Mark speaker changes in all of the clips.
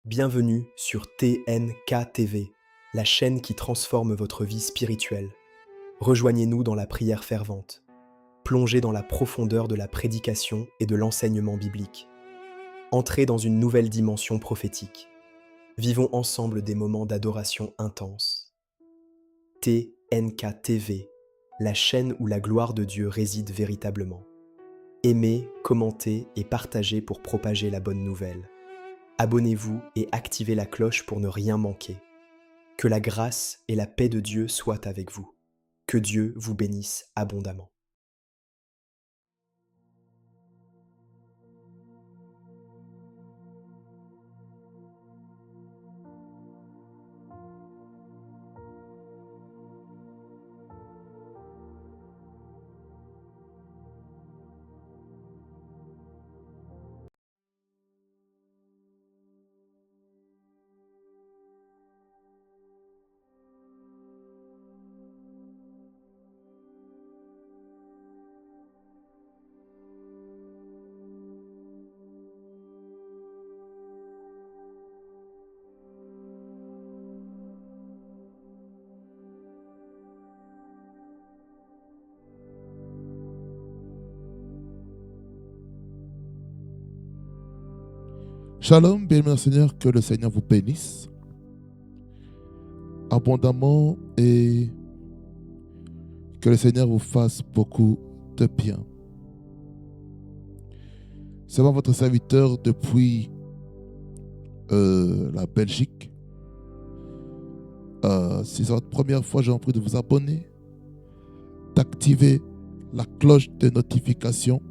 Speaker 1: Bienvenue sur TNK TV, la chaîne qui transforme votre vie spirituelle. Rejoignez-nous dans la prière fervente. Plongez dans la profondeur de la prédication et de l'enseignement biblique. Entrez dans une nouvelle dimension prophétique. Vivons ensemble des moments d'adoration intense. TNK TV, la chaîne où la gloire de Dieu réside véritablement. Aimez, commentez et partagez pour propager la bonne nouvelle. Abonnez-vous et activez la cloche pour ne rien manquer. Que la grâce et la paix de Dieu soient avec vous. Que Dieu vous bénisse abondamment.
Speaker 2: Shalom, bien-aimé Seigneur, que le Seigneur vous bénisse abondamment et que le Seigneur vous fasse beaucoup de bien. C'est moi votre serviteur depuis la Belgique. Si c'est votre première fois, j'ai envie de vous abonner, d'activer la cloche de notification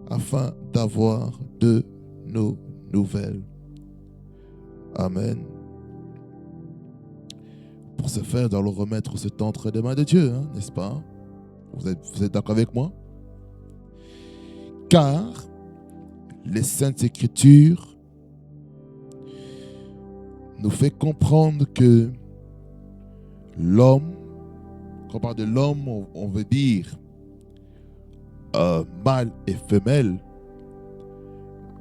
Speaker 2: afin d'avoir de nos nouvelles. Amen. Pour ce faire, nous allons remettre ce temps entre les mains de Dieu, n'est-ce pas? Vous êtes d'accord avec moi? Car les Saintes Écritures nous fait comprendre que l'homme, quand on parle de l'homme, on veut dire mâle et femelle,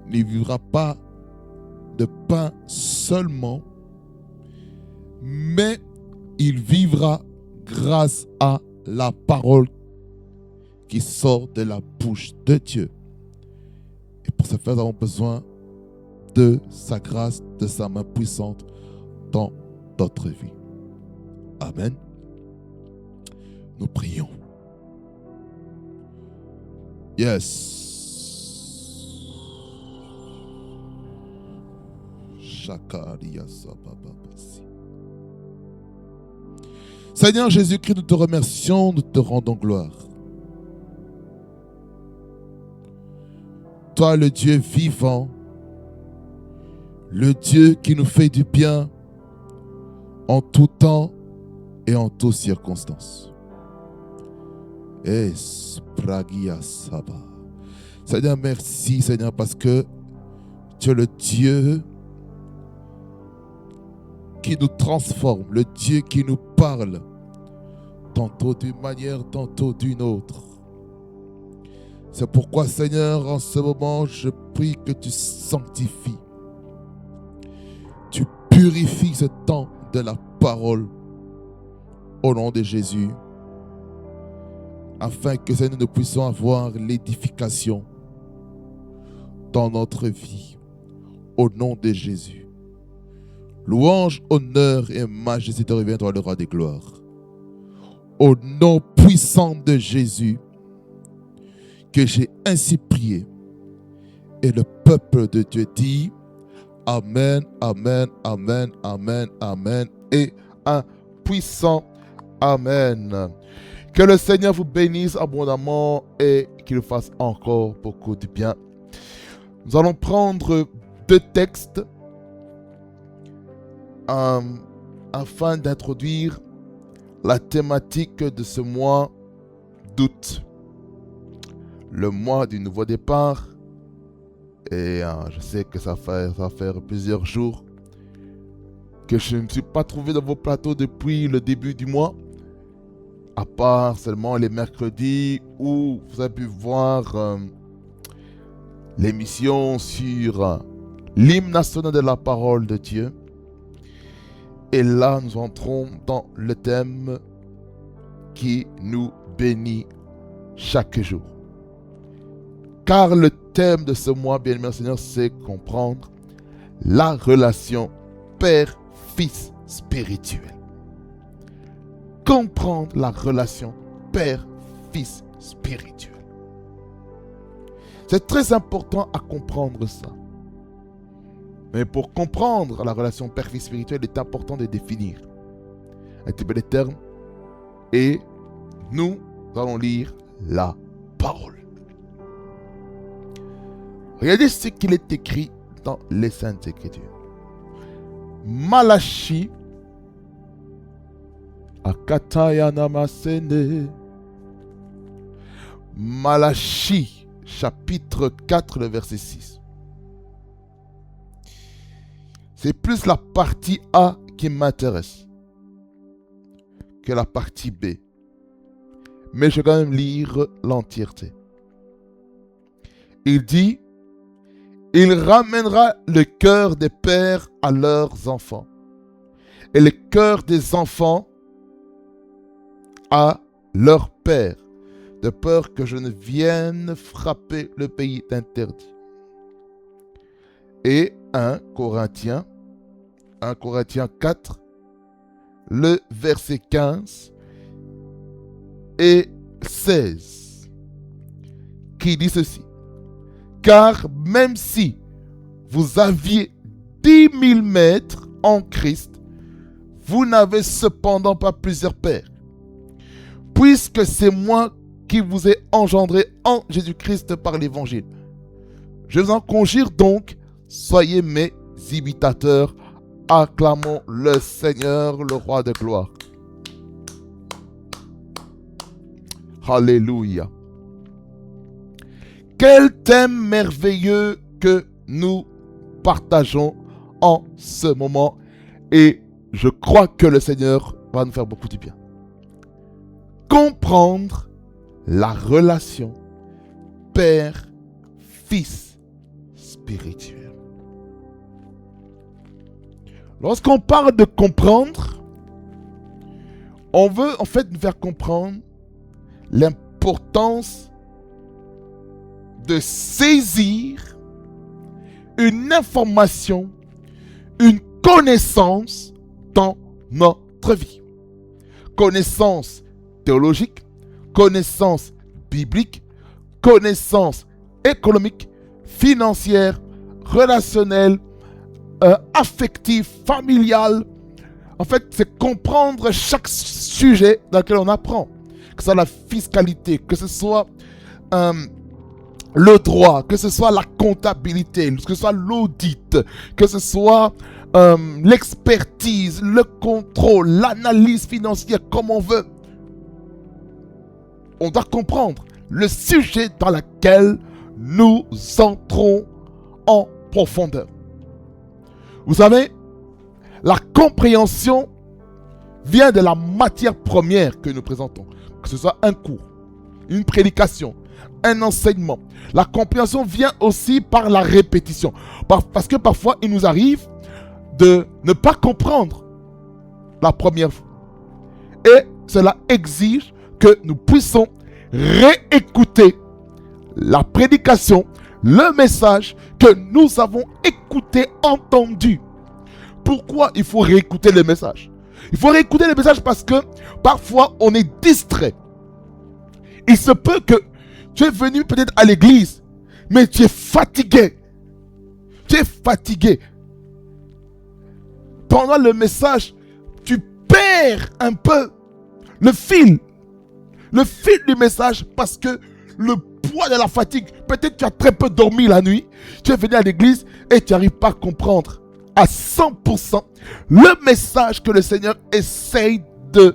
Speaker 2: ne vivra pas de pain seulement, mais il vivra grâce à la parole qui sort de la bouche de Dieu. Et pour ce faire, nous avons besoin de sa grâce, de sa main puissante dans notre vie. Amen. Nous prions. Yes. Seigneur Jésus-Christ, nous te remercions, nous te rendons gloire. Toi, le Dieu vivant, le Dieu qui nous fait du bien en tout temps et en toutes circonstances. Seigneur, merci Seigneur parce que tu es le Dieu qui nous transforme, le Dieu qui nous parle, tantôt d'une manière, tantôt d'une autre. C'est pourquoi, Seigneur, en ce moment, je prie que tu sanctifies, tu purifies ce temps de la parole au nom de Jésus, afin que, Seigneur, nous puissions avoir l'édification dans notre vie, au nom de Jésus. Louange, honneur et majesté te reviennent, toi le roi des gloires. Au nom puissant de Jésus, que j'ai ainsi prié. Et le peuple de Dieu dit Amen, Amen, Amen, Amen, Amen et un puissant Amen. Que le Seigneur vous bénisse abondamment et qu'il fasse encore beaucoup de bien. Nous allons prendre deux textes afin d'introduire la thématique de ce mois d'août, le mois du nouveau départ. Et je sais que ça va faire plusieurs jours que je ne me suis pas trouvé dans vos plateaux depuis le début du mois, à part seulement les mercredis où vous avez pu voir l'émission sur l'hymne national de la parole de Dieu. Et là, nous entrons dans le thème qui nous bénit chaque jour. Car le thème de ce mois, bien-aimé Seigneur, c'est comprendre la relation père-fils spirituelle. Comprendre la relation père-fils spirituelle. C'est très important à comprendre ça. Mais pour comprendre la relation père-fils spirituelle, il est important de définir un petit peu les termes. Et nous allons lire la parole. Regardez ce qu'il est écrit dans les Saintes Écritures. Malachie, Akataya Namasene. Malachie, chapitre 4, le verset 6. C'est plus la partie A qui m'intéresse que la partie B. Mais je vais quand même lire l'entièreté. Il dit: il ramènera le cœur des pères à leurs enfants, et le cœur des enfants à leur père, de peur que je ne vienne frapper le pays d'interdit. Et 1 Corinthiens 4, le verset 15 et 16, qui dit ceci: car même si vous aviez 10 000 maîtres en Christ, vous n'avez cependant pas plusieurs pères, puisque c'est moi qui vous ai engendré en Jésus-Christ par l'évangile. Je vous en conjure donc, soyez mes imitateurs. Acclamons le Seigneur, le roi de gloire. Alléluia. Quel thème merveilleux que nous partageons en ce moment. Et je crois que le Seigneur va nous faire beaucoup de bien. Comprendre la relation père-fils spirituel. Lorsqu'on parle de comprendre, on veut en fait nous faire comprendre l'importance de saisir une information, une connaissance dans notre vie. Connaissance théologique, connaissance biblique, connaissance économique, financière, relationnelle, affective, familiale. En fait, c'est comprendre chaque sujet dans lequel on apprend. Que ce soit la fiscalité, que ce soit le droit, que ce soit la comptabilité, que ce soit l'audit, que ce soit l'expertise, le contrôle, l'analyse financière, comme on veut. On doit comprendre le sujet dans lequel nous entrons en profondeur. Vous savez, la compréhension vient de la matière première que nous présentons. Que ce soit un cours, une prédication, un enseignement. La compréhension vient aussi par la répétition. Parce que parfois, il nous arrive de ne pas comprendre la première fois. Et cela exige que nous puissions réécouter la prédication, le message que nous avons écouté, entendu. Pourquoi il faut réécouter le message? Il faut réécouter le message parce que parfois on est distrait. Il se peut que tu es venu peut-être à l'église, mais tu es fatigué. Tu es fatigué. Pendant le message, tu perds un peu le fil du message parce que le poids de la fatigue, peut-être tu as très peu dormi la nuit, tu es venu à l'église et tu n'arrives pas à comprendre à 100% le message que le Seigneur essaye de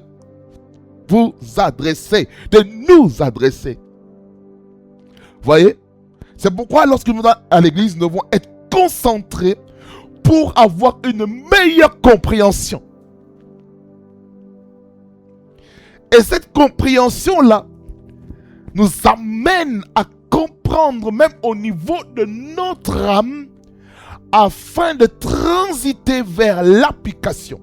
Speaker 2: vous adresser, de nous adresser. Voyez? C'est pourquoi lorsque nous sommes à l'église, nous devons être concentrés pour avoir une meilleure compréhension. Et cette compréhension-là nous amène à comprendre, même au niveau de notre âme, afin de transiter vers l'application.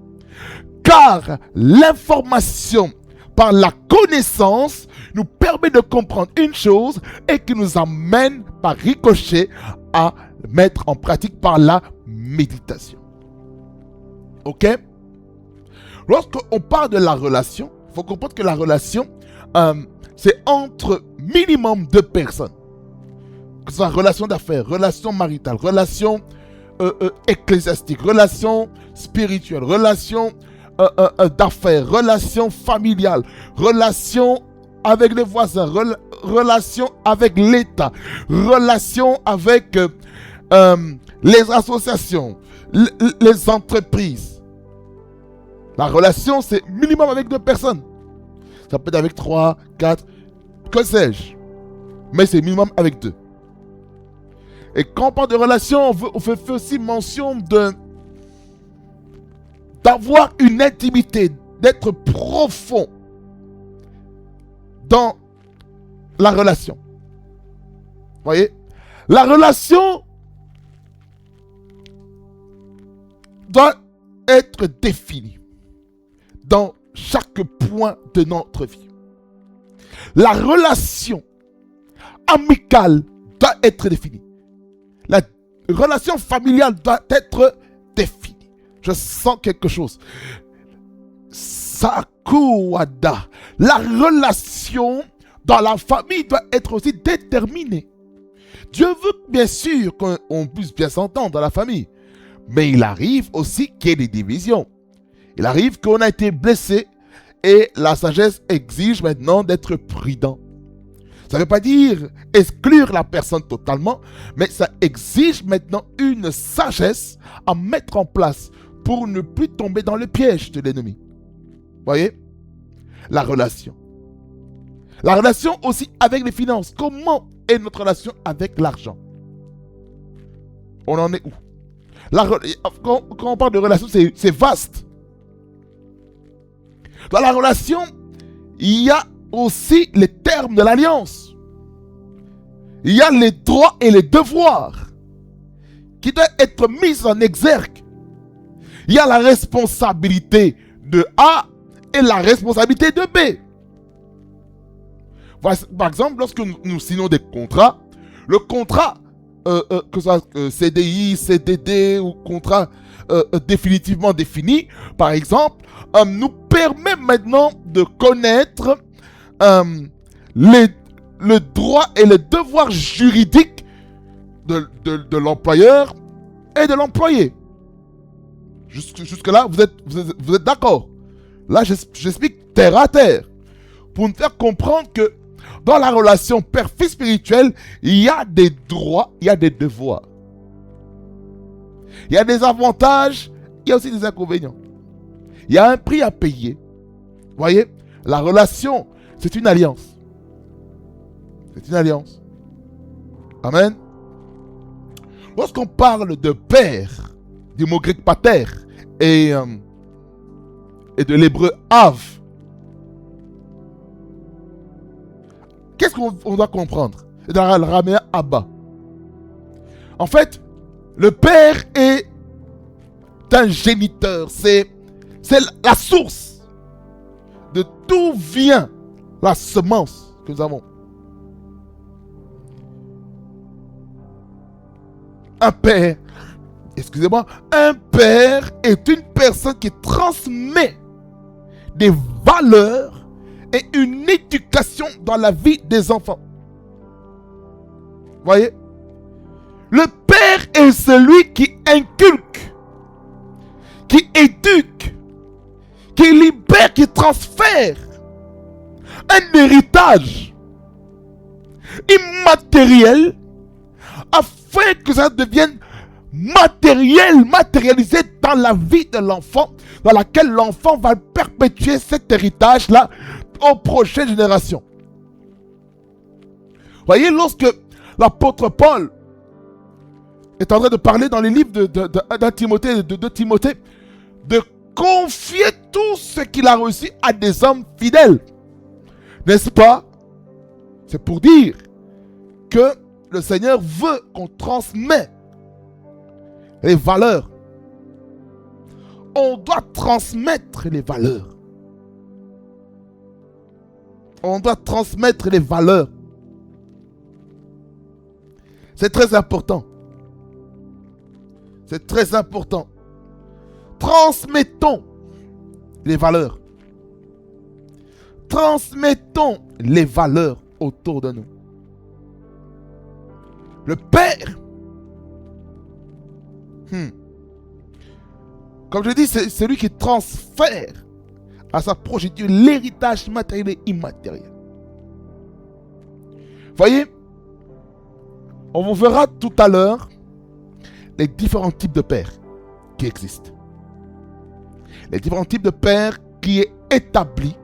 Speaker 2: Car l'information par la connaissance nous permet de comprendre une chose et qui nous amène par ricochet à mettre en pratique par la méditation. Ok? Lorsqu'on parle de la relation, il faut comprendre que la relation, c'est entre minimum 2 personnes. Que ce soit relation d'affaires, relation maritale, relation ecclésiastique, relation spirituelle, relation d'affaires, relation familiale, relation avec les voisins, relation avec l'État, relation avec les associations, les entreprises. La relation, c'est minimum avec 2 personnes. Ça peut être avec 3, 4, que sais-je. Mais c'est minimum avec 2. Et quand on parle de relation, on fait aussi mention d'avoir une intimité, d'être profond dans la relation. Vous voyez? La relation doit être définie dans chaque point de notre vie. La relation amicale doit être définie. La relation familiale doit être définie. Je sens quelque chose. Sakuwada. La relation dans la famille doit être aussi déterminée. Dieu veut bien sûr qu'on puisse bien s'entendre dans la famille. Mais il arrive aussi qu'il y ait des divisions. Il arrive qu'on a été blessé et la sagesse exige maintenant d'être prudent. Ça ne veut pas dire exclure la personne totalement, mais ça exige maintenant une sagesse à mettre en place pour ne plus tomber dans le piège de l'ennemi. Vous voyez? La relation. La relation aussi avec les finances. Comment est notre relation avec l'argent? On en est où? Quand on parle de relation, c'est vaste. Dans la relation, il y a aussi les termes de l'alliance. Il y a les droits et les devoirs qui doivent être mis en exergue. Il y a la responsabilité de A et la responsabilité de B. Par exemple, lorsque nous signons des contrats, le contrat, que ce soit CDI, CDD ou contrat définitivement défini, par exemple, nous permet maintenant de connaître le droit et le devoir juridique de l'employeur et de l'employé. Jusque-là, vous êtes d'accord? Là, j'explique terre à terre pour nous faire comprendre que dans la relation père-fils spirituelle, il y a des droits, il y a des devoirs. Il y a des avantages, il y a aussi des inconvénients. Il y a un prix à payer. Vous voyez, la relation, c'est une alliance. C'est une alliance. Amen. Lorsqu'on parle de père, du mot grec pater et de l'hébreu av, qu'est-ce qu'on doit comprendre? Et dans l'araméen abba. En fait, le père est un géniteur. C'est la source de d'où vient la semence que nous avons. Un père, excusez-moi, un père est une personne qui transmet des valeurs et une éducation dans la vie des enfants. Voyez? Le père est celui qui inculque, qui éduque, qui libère, qui transfère un héritage immatériel afin que ça devienne matérialisé dans la vie de l'enfant, dans laquelle l'enfant va perpétuer cet héritage-là aux prochaines générations. Voyez, lorsque l'apôtre Paul est en train de parler dans les livres de Timothée, de Timothée, de confier tout ce qu'il a reçu à des hommes fidèles. N'est-ce pas? C'est pour dire que le Seigneur veut qu'on transmette les valeurs. On doit transmettre les valeurs. On doit transmettre les valeurs. C'est très important. C'est très important. Transmettons les valeurs. Transmettons les valeurs autour de nous. Le Père, comme je dis, c'est celui qui transfère à sa progéniture l'héritage matériel et immatériel. Voyez, on vous verra tout à l'heure les différents types de pères qui existent. Les différents types de pères qui est établi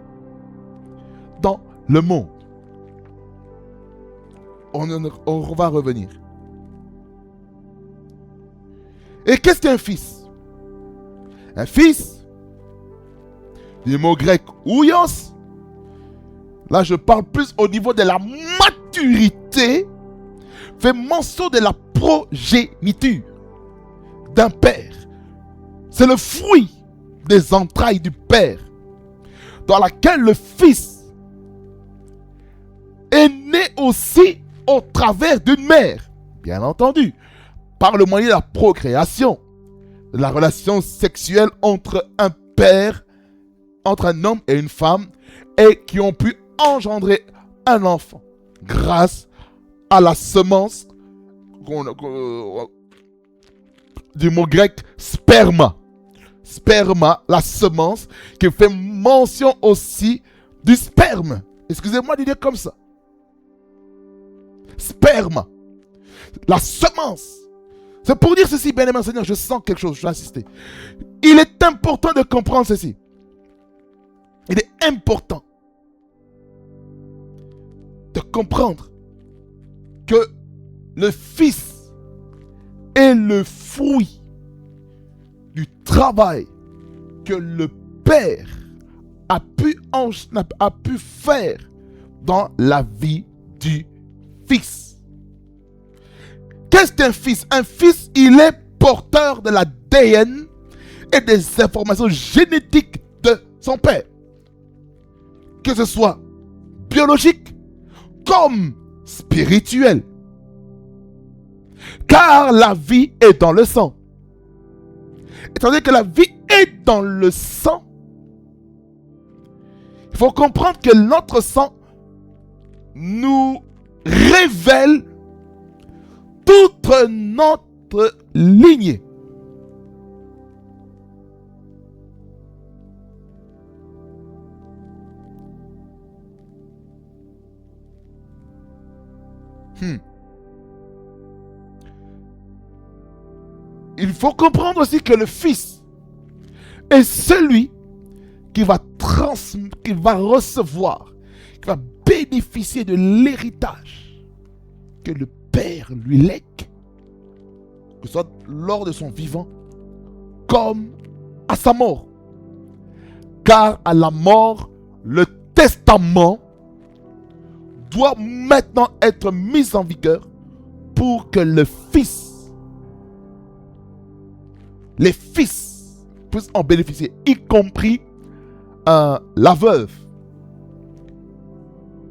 Speaker 2: dans le monde. On va revenir. Et qu'est-ce qu'un fils? Un fils, du mot grec ouios, là je parle plus au niveau de la maturité, fait mention de la progéniture d'un père. C'est le fruit des entrailles du père, dans laquelle le fils est né aussi au travers d'une mère, bien entendu, par le moyen de la procréation, de la relation sexuelle entre un père, entre un homme et une femme, et qui ont pu engendrer un enfant grâce à la semence du mot grec sperma. Sperma, la semence, qui fait mention aussi du sperme. Excusez-moi de dire comme ça. Sperma, la semence. C'est pour dire ceci, bien aimé Seigneur, je sens quelque chose, je vais insister. Il est important de comprendre ceci. Il est important de comprendre que le Fils est le fruit du travail que le Père a pu faire dans la vie du Fils. Qu'est-ce qu'un fils? Un fils, il est porteur de l'ADN et des informations génétiques de son père. Que ce soit biologique comme spirituel. Car la vie est dans le sang. Étant donné que la vie est dans le sang, il faut comprendre que notre sang nous révèle toute notre lignée. Il faut comprendre aussi que le Fils est celui qui va recevoir, qui va bénéficier de l'héritage que le Père lui lègue, que ce soit lors de son vivant, comme à sa mort. Car à la mort, le testament doit maintenant être mis en vigueur pour que les fils puissent en bénéficier, y compris la veuve,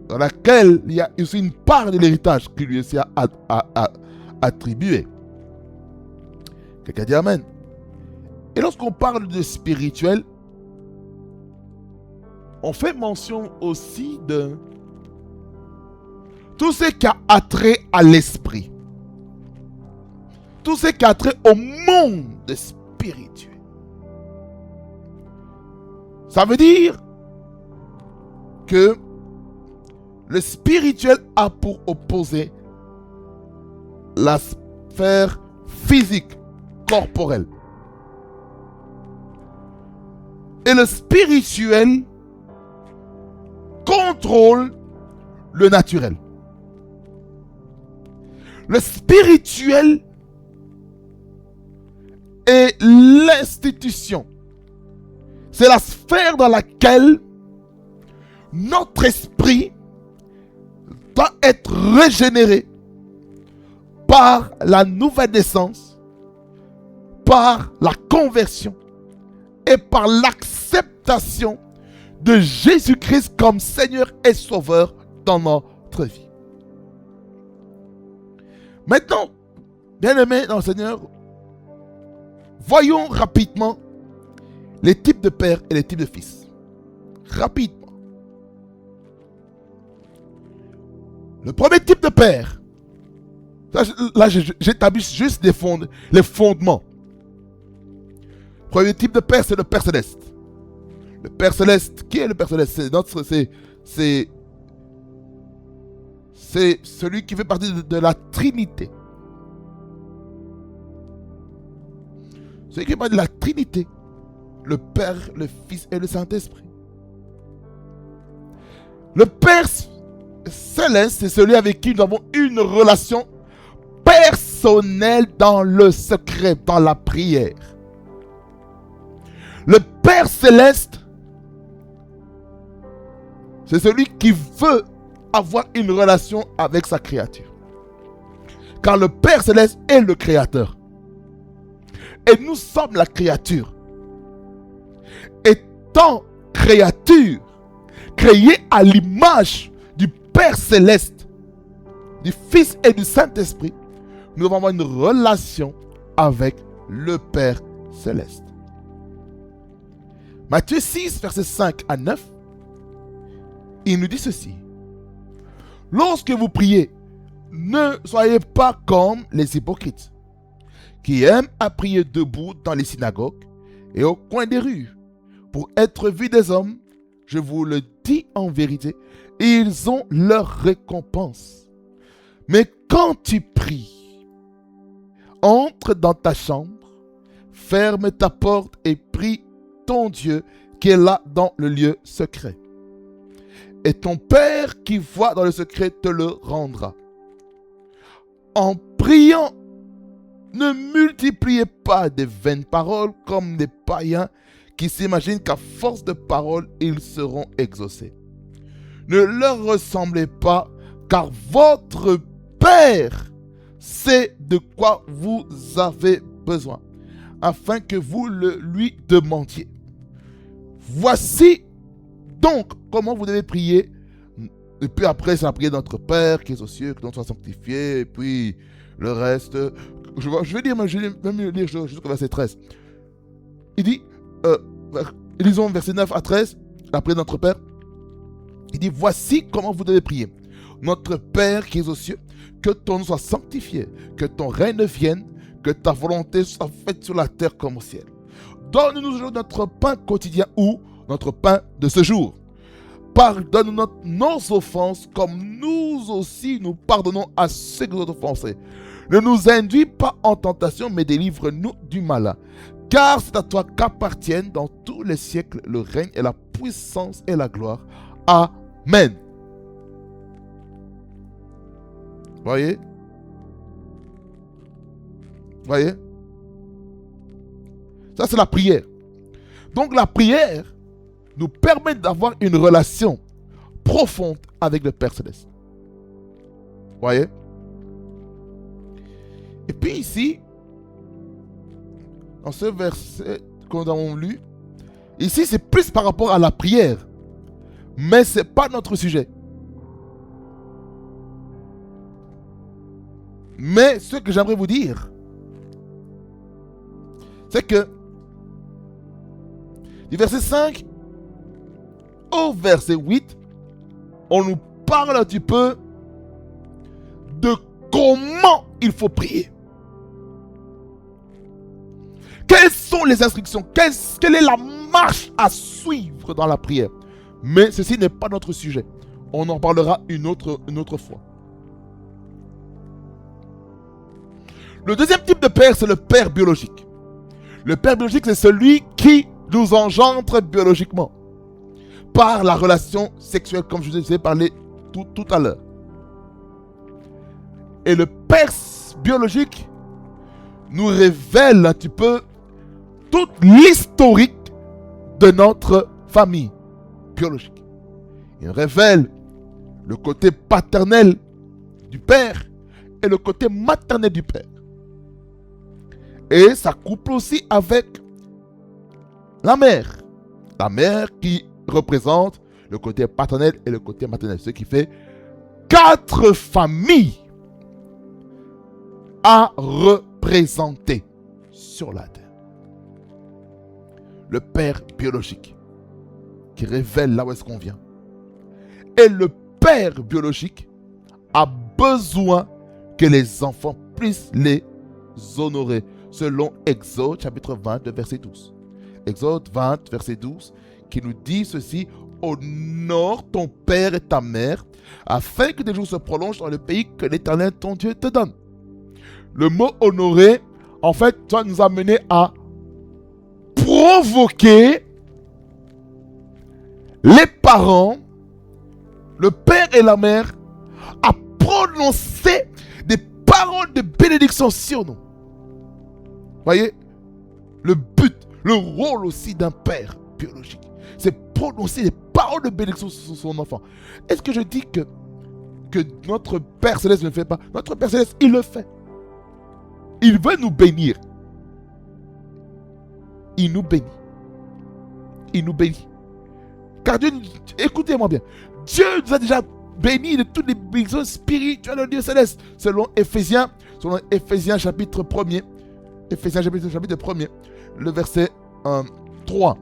Speaker 2: dans laquelle il y a aussi une part de l'héritage qui lui est attribuée. Quelqu'un dit Amen. Et lorsqu'on parle de spirituel, on fait mention aussi de tout ce qui a attrait à l'esprit. Tout ce qui a trait au monde spirituel. Ça veut dire que le spirituel a pour opposé la sphère physique, corporelle. Et le spirituel contrôle le naturel. Le spirituel est l'institution. C'est la sphère dans laquelle notre esprit doit être régénéré par la nouvelle naissance, par la conversion et par l'acceptation de Jésus-Christ comme Seigneur et Sauveur dans notre vie. Maintenant, bien-aimés dans le Seigneur, voyons rapidement les types de pères et les types de fils. Rapidement. Le premier type de père, là j'établis juste les fondements. Le premier type de père, c'est le Père Céleste. Le Père Céleste, qui est le Père Céleste? C'est celui qui fait partie de la Trinité. Celui qui fait partie de la Trinité. Le Père, le Fils et le Saint-Esprit. Le Père Céleste, c'est celui avec qui nous avons une relation personnelle dans le secret, dans la prière. Le Père Céleste, c'est celui qui veut avoir une relation avec sa créature. Car le Père Céleste est le Créateur. Et nous sommes la créature. Étant créature, créée à l'image du Père Céleste, du Fils et du Saint-Esprit, nous devons avoir une relation avec le Père Céleste. Matthieu 6, versets 5 à 9, il nous dit ceci. Lorsque vous priez, ne soyez pas comme les hypocrites, qui aiment à prier debout dans les synagogues et au coin des rues, pour être vus des hommes. Je vous le dis en vérité, ils ont leur récompense. Mais quand tu pries, entre dans ta chambre, ferme ta porte et prie ton Dieu qui est là dans le lieu secret. Et ton Père qui voit dans le secret te le rendra. En priant, ne multipliez pas des vaines paroles comme des païens qui s'imaginent qu'à force de paroles, ils seront exaucés. Ne leur ressemblez pas, car votre Père sait de quoi vous avez besoin, afin que vous le lui demandiez. Voici donc comment vous devez prier. Et puis après, c'est la prière de notre Père qui est aux cieux, que ton nom soit sanctifié, et puis le reste. Je vais même lire jusqu'au verset 13. Il dit, lisons verset 9 à 13, la prière de notre Père. Il dit, voici comment vous devez prier. Notre Père qui est aux cieux, que ton nom soit sanctifié, que ton règne vienne, que ta volonté soit faite sur la terre comme au ciel. Donne-nous aujourd'hui notre pain quotidien ou notre pain de ce jour. Pardonne-nous nos offenses comme nous aussi nous pardonnons à ceux qui nous ont offensés. Ne nous induis pas en tentation, mais délivre-nous du malin. Car c'est à toi qu'appartiennent dans tous les siècles le règne et la puissance et la gloire. Amen. Voyez? Voyez? Ça, c'est la prière. Donc, la prière nous permet d'avoir une relation profonde avec le Père Céleste. Voyez? Et puis ici, dans ce verset que nous avons lu, ici, c'est plus par rapport à la prière. Mais ce n'est pas notre sujet. Mais ce que j'aimerais vous dire, c'est que du verset 5 au verset 8, on nous parle un petit peu de comment il faut prier. Quelles sont les instructions? Quelle est la marche à suivre dans la prière? Mais ceci n'est pas notre sujet. On en parlera une autre fois. Le deuxième type de père, c'est le père biologique. Le père biologique, c'est celui qui nous engendre biologiquement par la relation sexuelle, comme je vous ai parlé tout à l'heure. Et le père biologique nous révèle un petit peu toute l'historique de notre famille biologique. Il révèle le côté paternel du père et le côté maternel du père. Et ça couple aussi avec la mère. La mère qui représente le côté paternel et le côté maternel. Ce qui fait 4 familles à représenter sur la terre. Le père biologique qui révèle là où est-ce qu'on vient. Et le père biologique a besoin que les enfants puissent les honorer. Selon Exode chapitre 20, verset 12. Exode 20, verset 12, qui nous dit ceci: honore ton père et ta mère, afin que tes jours se prolongent dans le pays que l'Éternel ton Dieu te donne. Le mot honorer, en fait, doit nous amener à provoquer les parents, le père et la mère, à prononcer des paroles de bénédiction sur nous. Voyez, le but, le rôle aussi d'un père biologique, c'est prononcer des paroles de bénédiction sur son enfant. Est-ce que je dis que notre Père Céleste ne le fait pas? Notre Père Céleste, il le fait. Il veut nous bénir. Il nous bénit. Il nous bénit. Car Dieu, écoutez-moi bien, Dieu nous a déjà bénis de toutes les bénédictions spirituelles de Dieu Céleste. Selon Éphésiens chapitre 1er, Éphésiens chapitre 1er, le verset 3,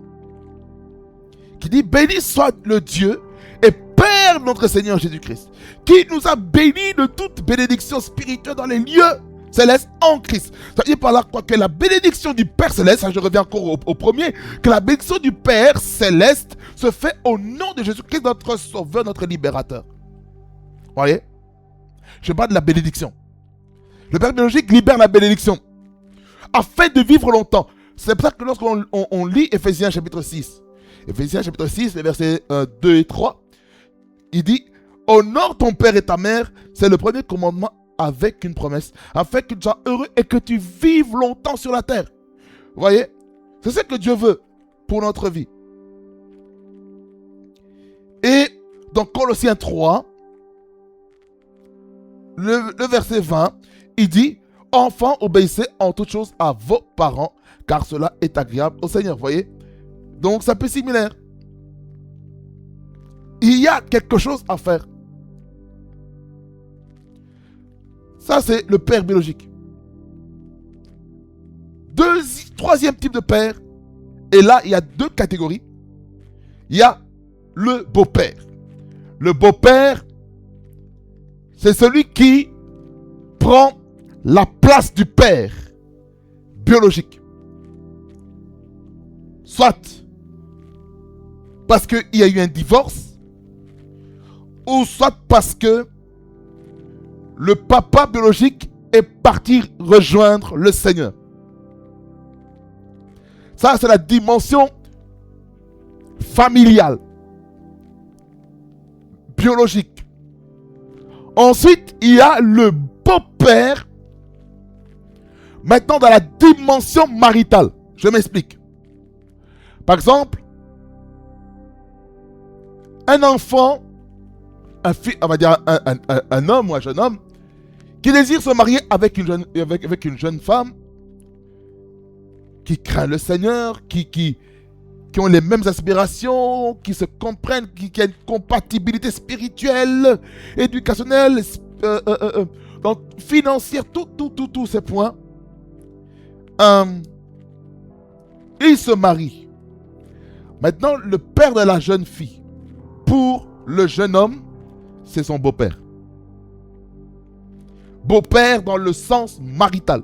Speaker 2: qui dit: béni soit le Dieu et Père de notre Seigneur Jésus-Christ, qui nous a bénis de toute bénédiction spirituelle dans les lieux célestes en Christ. Ça veut dire par là quoi? Que la bénédiction du Père Céleste, ça je reviens encore au premier, que la bénédiction du Père Céleste se fait au nom de Jésus-Christ, notre Sauveur, notre Libérateur. Vous voyez? Je parle de la bénédiction. Le Père biologique libère la bénédiction afin de vivre longtemps. C'est pour ça que lorsqu'on lit Éphésiens chapitre 6, Éphésiens chapitre 6, les versets 2 et 3, il dit: honore ton père et ta mère, c'est le premier commandement avec une promesse, afin que tu sois heureux et que tu vives longtemps sur la terre. Vous voyez? C'est ce que Dieu veut pour notre vie. Et dans Colossiens 3, le verset 20, il dit: enfants, obéissez en toutes choses à vos parents, car cela est agréable au Seigneur. Vous voyez? Donc, c'est un peu similaire. Il y a quelque chose à faire. Ça, c'est le père biologique. Troisième type de père, et là, il y a 2 catégories. Il y a le beau-père. Le beau-père, c'est celui qui prend la place du père biologique. Soit parce qu'il y a eu un divorce, ou soit parce que le papa biologique est parti rejoindre le Seigneur. Ça, c'est la dimension familiale, biologique. Ensuite, il y a le beau-père, maintenant dans la dimension maritale. Je m'explique. Par exemple, un enfant, on va dire un homme ou un jeune homme, qui désire se marier avec une jeune femme, qui craint le Seigneur, qui ont les mêmes aspirations, qui se comprennent, qui a une compatibilité spirituelle, éducationnelle, donc financière, tous ces points. Il se marie. Maintenant, le père de la jeune fille, pour le jeune homme, c'est son beau-père. Beau-père dans le sens marital.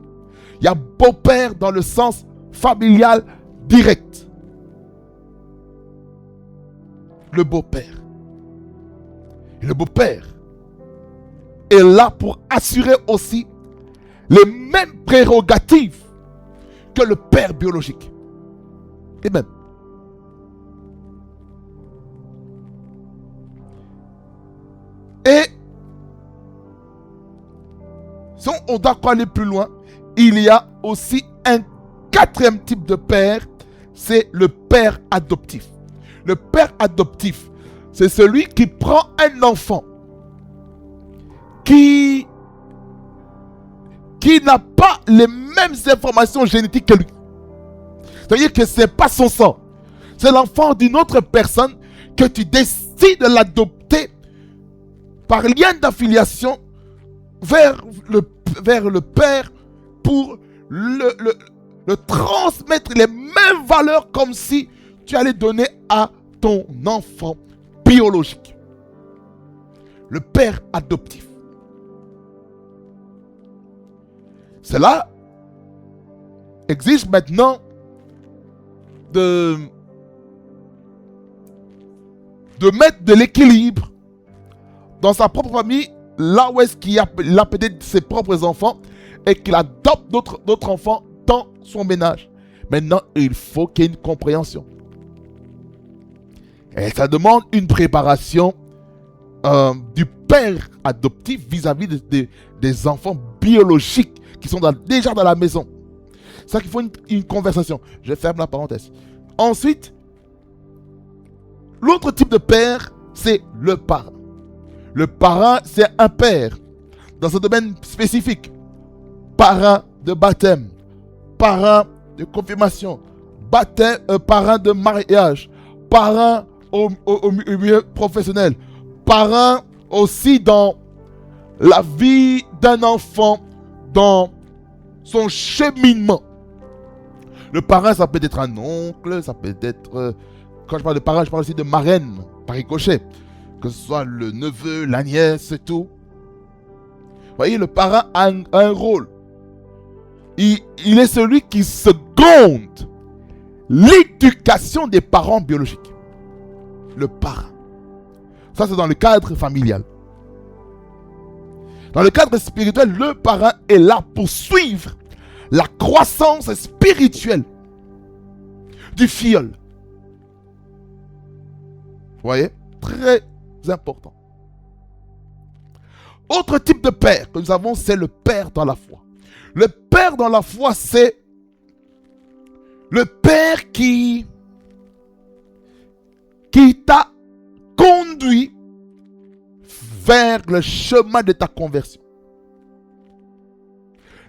Speaker 2: Il y a beau-père dans le sens familial direct. Le beau-père. Et le beau-père est là pour assurer aussi les mêmes prérogatives que le père biologique. Et même. Et si on doit aller plus loin, il y a aussi un 4e type de père, c'est le père adoptif. Le père adoptif, c'est celui qui prend un enfant qui qui n'a pas les mêmes informations génétiques que lui. C'est-à-dire que ce n'est pas son sang. C'est l'enfant d'une autre personne que tu décides de l'adopter par lien d'affiliation vers le Père pour le transmettre les mêmes valeurs comme si tu allais donner à ton enfant biologique. Le Père adoptif. Cela exige maintenant de mettre de l'équilibre dans sa propre famille, là où est-ce qu'il a peut-être ses propres enfants et qu'il adopte d'autres enfants dans son ménage. Maintenant, il faut qu'il y ait une compréhension. Et ça demande une préparation du père adoptif vis-à-vis des enfants biologiques qui sont déjà dans la maison. C'est ça qu'il faut une conversation. Je ferme la parenthèse. Ensuite, l'autre type de père, c'est le parent. Le parent, c'est un père dans un domaine spécifique. Parent de baptême, parent de confirmation, parent de mariage, parent au milieu professionnel, parent aussi dans la vie d'un enfant, dans son cheminement. Le parent, ça peut être un oncle, ça peut être... quand je parle de parent, je parle aussi de marraine, par ricochet. Que ce soit le neveu, la nièce et tout. Vous voyez, le parent a un rôle. Il est celui qui seconde l'éducation des parents biologiques. Le parent. Ça, c'est dans le cadre familial. Dans le cadre spirituel, le parent est là pour suivre la croissance spirituelle du filleul. Vous voyez? Très important. Autre type de père que nous avons, c'est le père dans la foi. Le père dans la foi, c'est le père qui t'a conduit vers le chemin de ta conversion.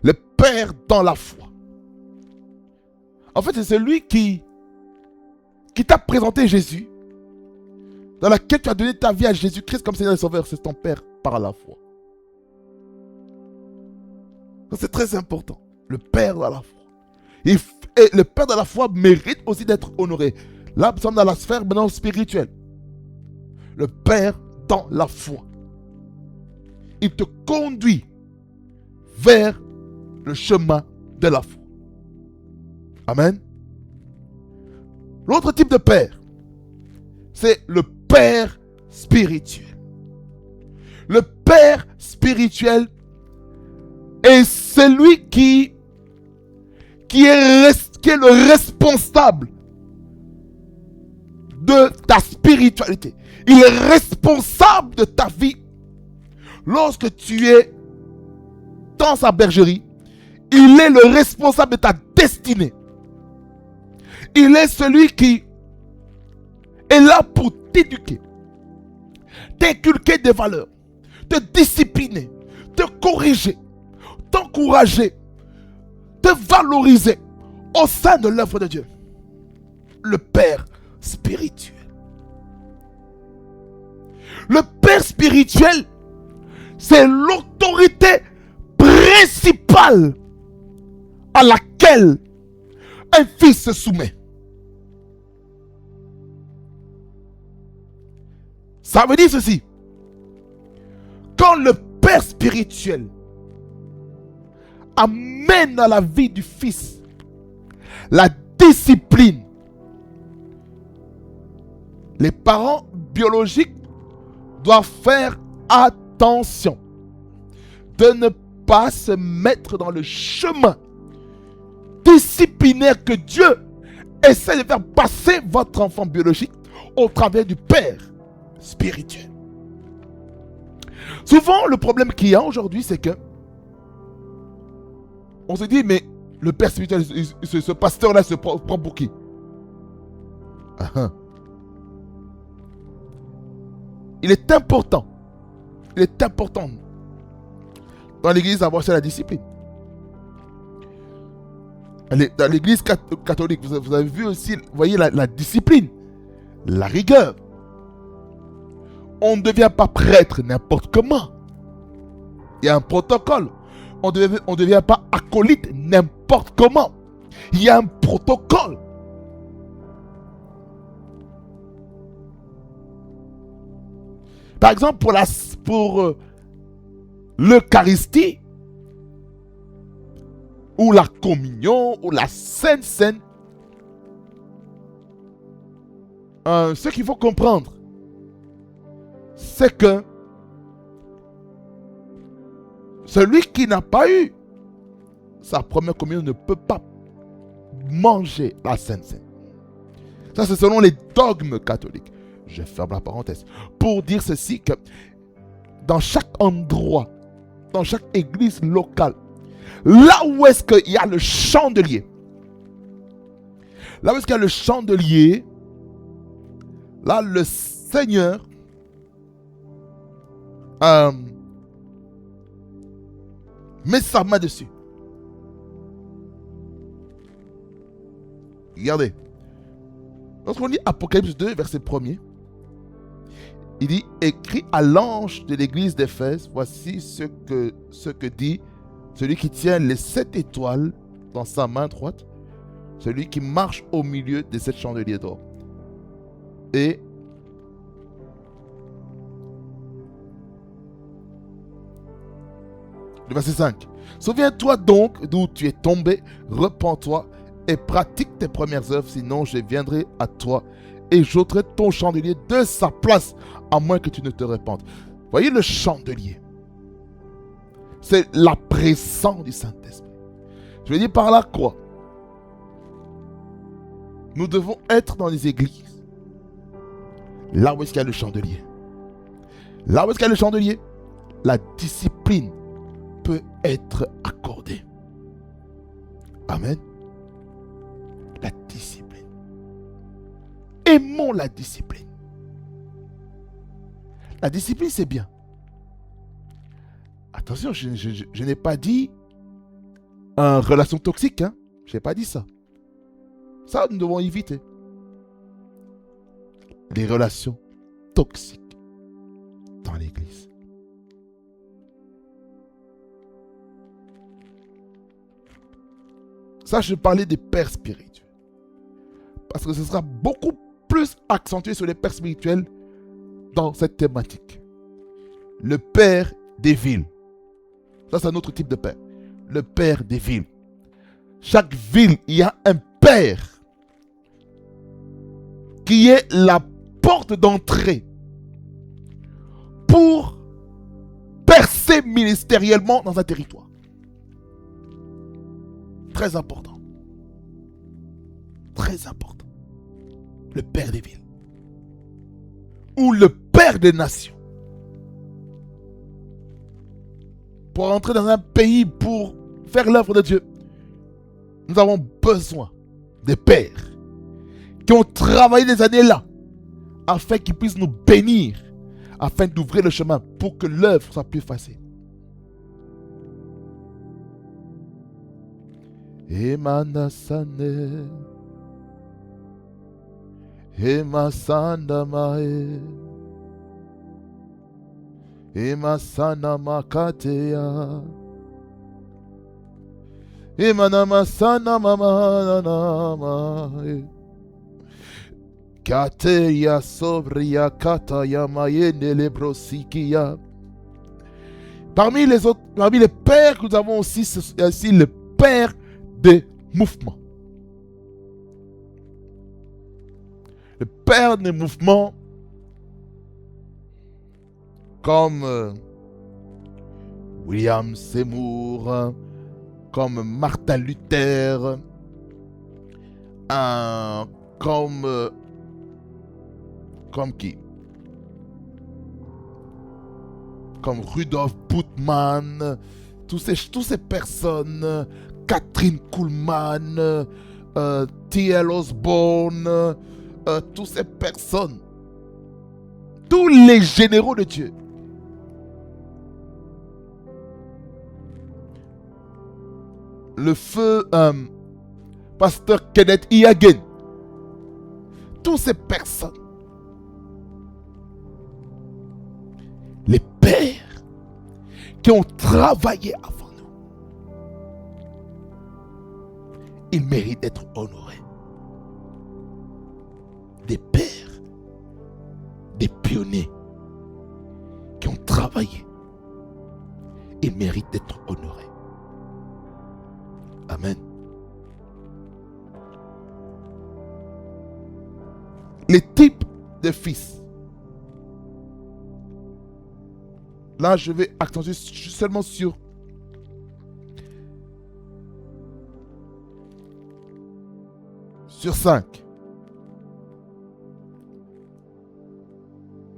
Speaker 2: Le père dans la foi. En fait, c'est celui qui t'a présenté Jésus, dans laquelle tu as donné ta vie à Jésus-Christ comme Seigneur et Sauveur. C'est ton père par la foi. C'est très important. Le père dans la foi. Et le père dans la foi mérite aussi d'être honoré. Là, nous sommes dans la sphère maintenant spirituelle. Le père dans la foi. Il te conduit vers le chemin de la foi. Amen. L'autre type de père, c'est le père spirituel. Le père spirituel est celui qui est le responsable de ta spiritualité. Il est responsable de ta vie. Lorsque tu es dans sa bergerie, il est le responsable de ta destinée. Il est celui qui est là pour t'éduquer, t'inculquer des valeurs, te discipliner, te corriger, t'encourager, te valoriser au sein de l'œuvre de Dieu. Le Père spirituel. Le Père spirituel, c'est l'autorité principale à laquelle un fils se soumet. Ça veut dire ceci. Quand le Père spirituel amène dans la vie du fils la discipline, les parents biologiques doivent faire attention de ne pas se mettre dans le chemin disciplinaire que Dieu essaie de faire passer votre enfant biologique au travers du Père spirituel. Souvent, le problème qu'il y a aujourd'hui, c'est que on se dit, mais le Père spirituel, ce pasteur-là se prend pour qui? Il est important dans l'église d'avoir la discipline. Dans l'église catholique, vous avez vu aussi, vous voyez la discipline, la rigueur. On ne devient pas prêtre n'importe comment. Il y a un protocole. On ne devient pas acolyte n'importe comment. Il y a un protocole. Par exemple, pour l'Eucharistie, ou la communion, ou la Sainte Seine, ce qu'il faut comprendre, c'est que celui qui n'a pas eu sa première communion ne peut pas manger la Sainte Seine. Ça, c'est selon les dogmes catholiques. Je ferme la parenthèse. Pour dire ceci, que dans chaque endroit, dans chaque église locale, là où est-ce qu'il y a le chandelier, là où est-ce qu'il y a le chandelier, là, le Seigneur met sa main dessus. Regardez. Lorsqu'on lit Apocalypse 2, verset 1er, il dit, écrit à l'ange de l'église d'Éphèse, voici ce que dit celui qui tient les 7 étoiles dans sa main droite, celui qui marche au milieu des 7 chandeliers d'or. Et le verset 5. Souviens-toi donc d'où tu es tombé, repens-toi et pratique tes premières œuvres, sinon je viendrai à toi et j'ôterai ton chandelier de sa place, à moins que tu ne te répandes. Voyez le chandelier. C'est la présence du Saint-Esprit. Je veux dire par là quoi? Nous devons être dans les églises. Là où est-ce qu'il y a le chandelier? Là où est-ce qu'il y a le chandelier? La discipline peut être accordée. Amen. La discipline. Aimons la discipline. La discipline, c'est bien. Attention, je n'ai pas dit une relation toxique. Hein? Je n'ai pas dit ça. Ça, nous devons éviter. Les relations toxiques dans l'église. Ça, je parlais des pères spirituels. Parce que ce sera beaucoup plus accentué sur les pères spirituels dans cette thématique. Le père des villes. Ça, c'est un autre type de père. Le père des villes. Chaque ville, il y a un père qui est la porte d'entrée pour percer ministériellement dans un territoire. Très important. Très important. Le père des villes. Ou le père des nations. Pour entrer dans un pays, pour faire l'œuvre de Dieu, nous avons besoin des pères qui ont travaillé des années là, afin qu'ils puissent nous bénir, afin d'ouvrir le chemin pour que l'œuvre soit plus facile. Emanasane, Emasandamae, Emasanamakatea, Emanamasanamamanamae, Kateya sobria kataya mayene lebrosikia. Parmi les autres, parmi les pères que nous avons aussi le père des mouvements. Le père des mouvements, comme William Seymour, comme Martin Luther, comme qui? Comme Rudolf Bultmann, toutes ces personnes, Catherine Kuhlman, T.L. Osborne, toutes ces personnes, tous les généraux de Dieu. Le feu Pasteur Kenneth Iagen, toutes ces personnes, les pères qui ont travaillé avant nous, ils méritent d'être honorés. Des pères, des pionniers qui ont travaillé, ils méritent d'être honorés. Amen. Les types de fils. Là, je vais accentuer seulement sur cinq.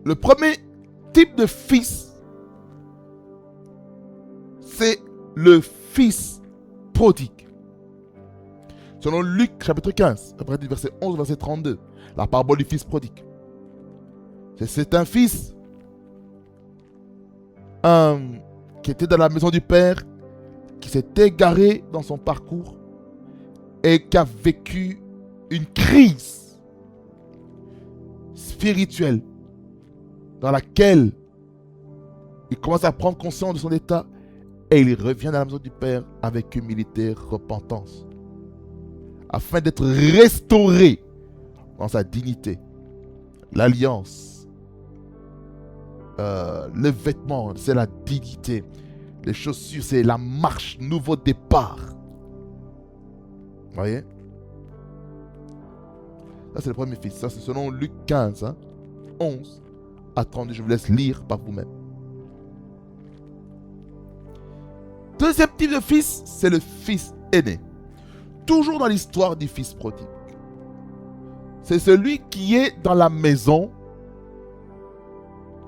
Speaker 2: Le premier type de fils, c'est le fils prodigue. Selon Luc chapitre 15, après verset 11, verset 32, la parabole du fils prodigue. C'est un fils qui était dans la maison du père, qui s'est égaré dans son parcours et qui a vécu une crise spirituelle dans laquelle il commence à prendre conscience de son état et il revient dans la maison du père avec humilité, repentance, afin d'être restauré dans sa dignité. L'alliance, le vêtement, c'est la dignité. Les chaussures, c'est la marche, nouveau départ. Vous voyez? Ça, c'est le premier fils. Ça, c'est selon Luc 15, 11 à 32. Je vous laisse lire par vous-même. Deuxième type de fils, c'est le fils aîné. Toujours dans l'histoire du fils prodigue. C'est celui qui est dans la maison,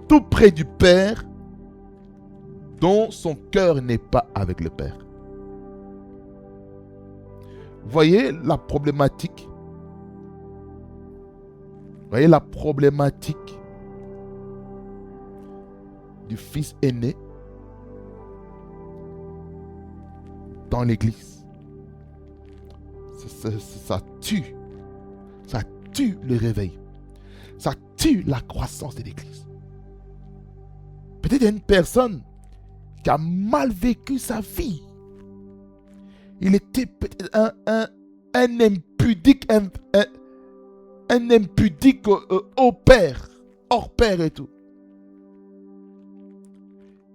Speaker 2: tout près du père, dont son cœur n'est pas avec le père. Voyez la problématique. Voyez la problématique du fils aîné dans l'église. Ça tue. Ça tue le réveil. Ça tue la croissance de l'église. Peut-être il y a une personne qui a mal vécu sa vie. Il était peut-être un impudique, un impudique au père, hors père et tout.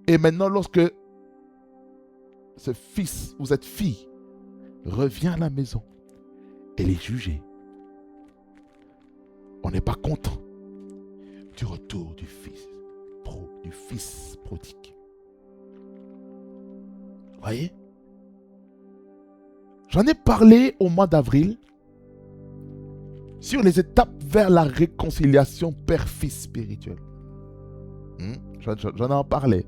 Speaker 2: Et maintenant, lorsque ce fils ou cette fille revient à la maison, elle est jugée. On n'est pas content du retour du fils prodigue. Vous voyez? J'en ai parlé au mois d'avril sur les étapes vers la réconciliation père-fils spirituelle. J'en ai parlé.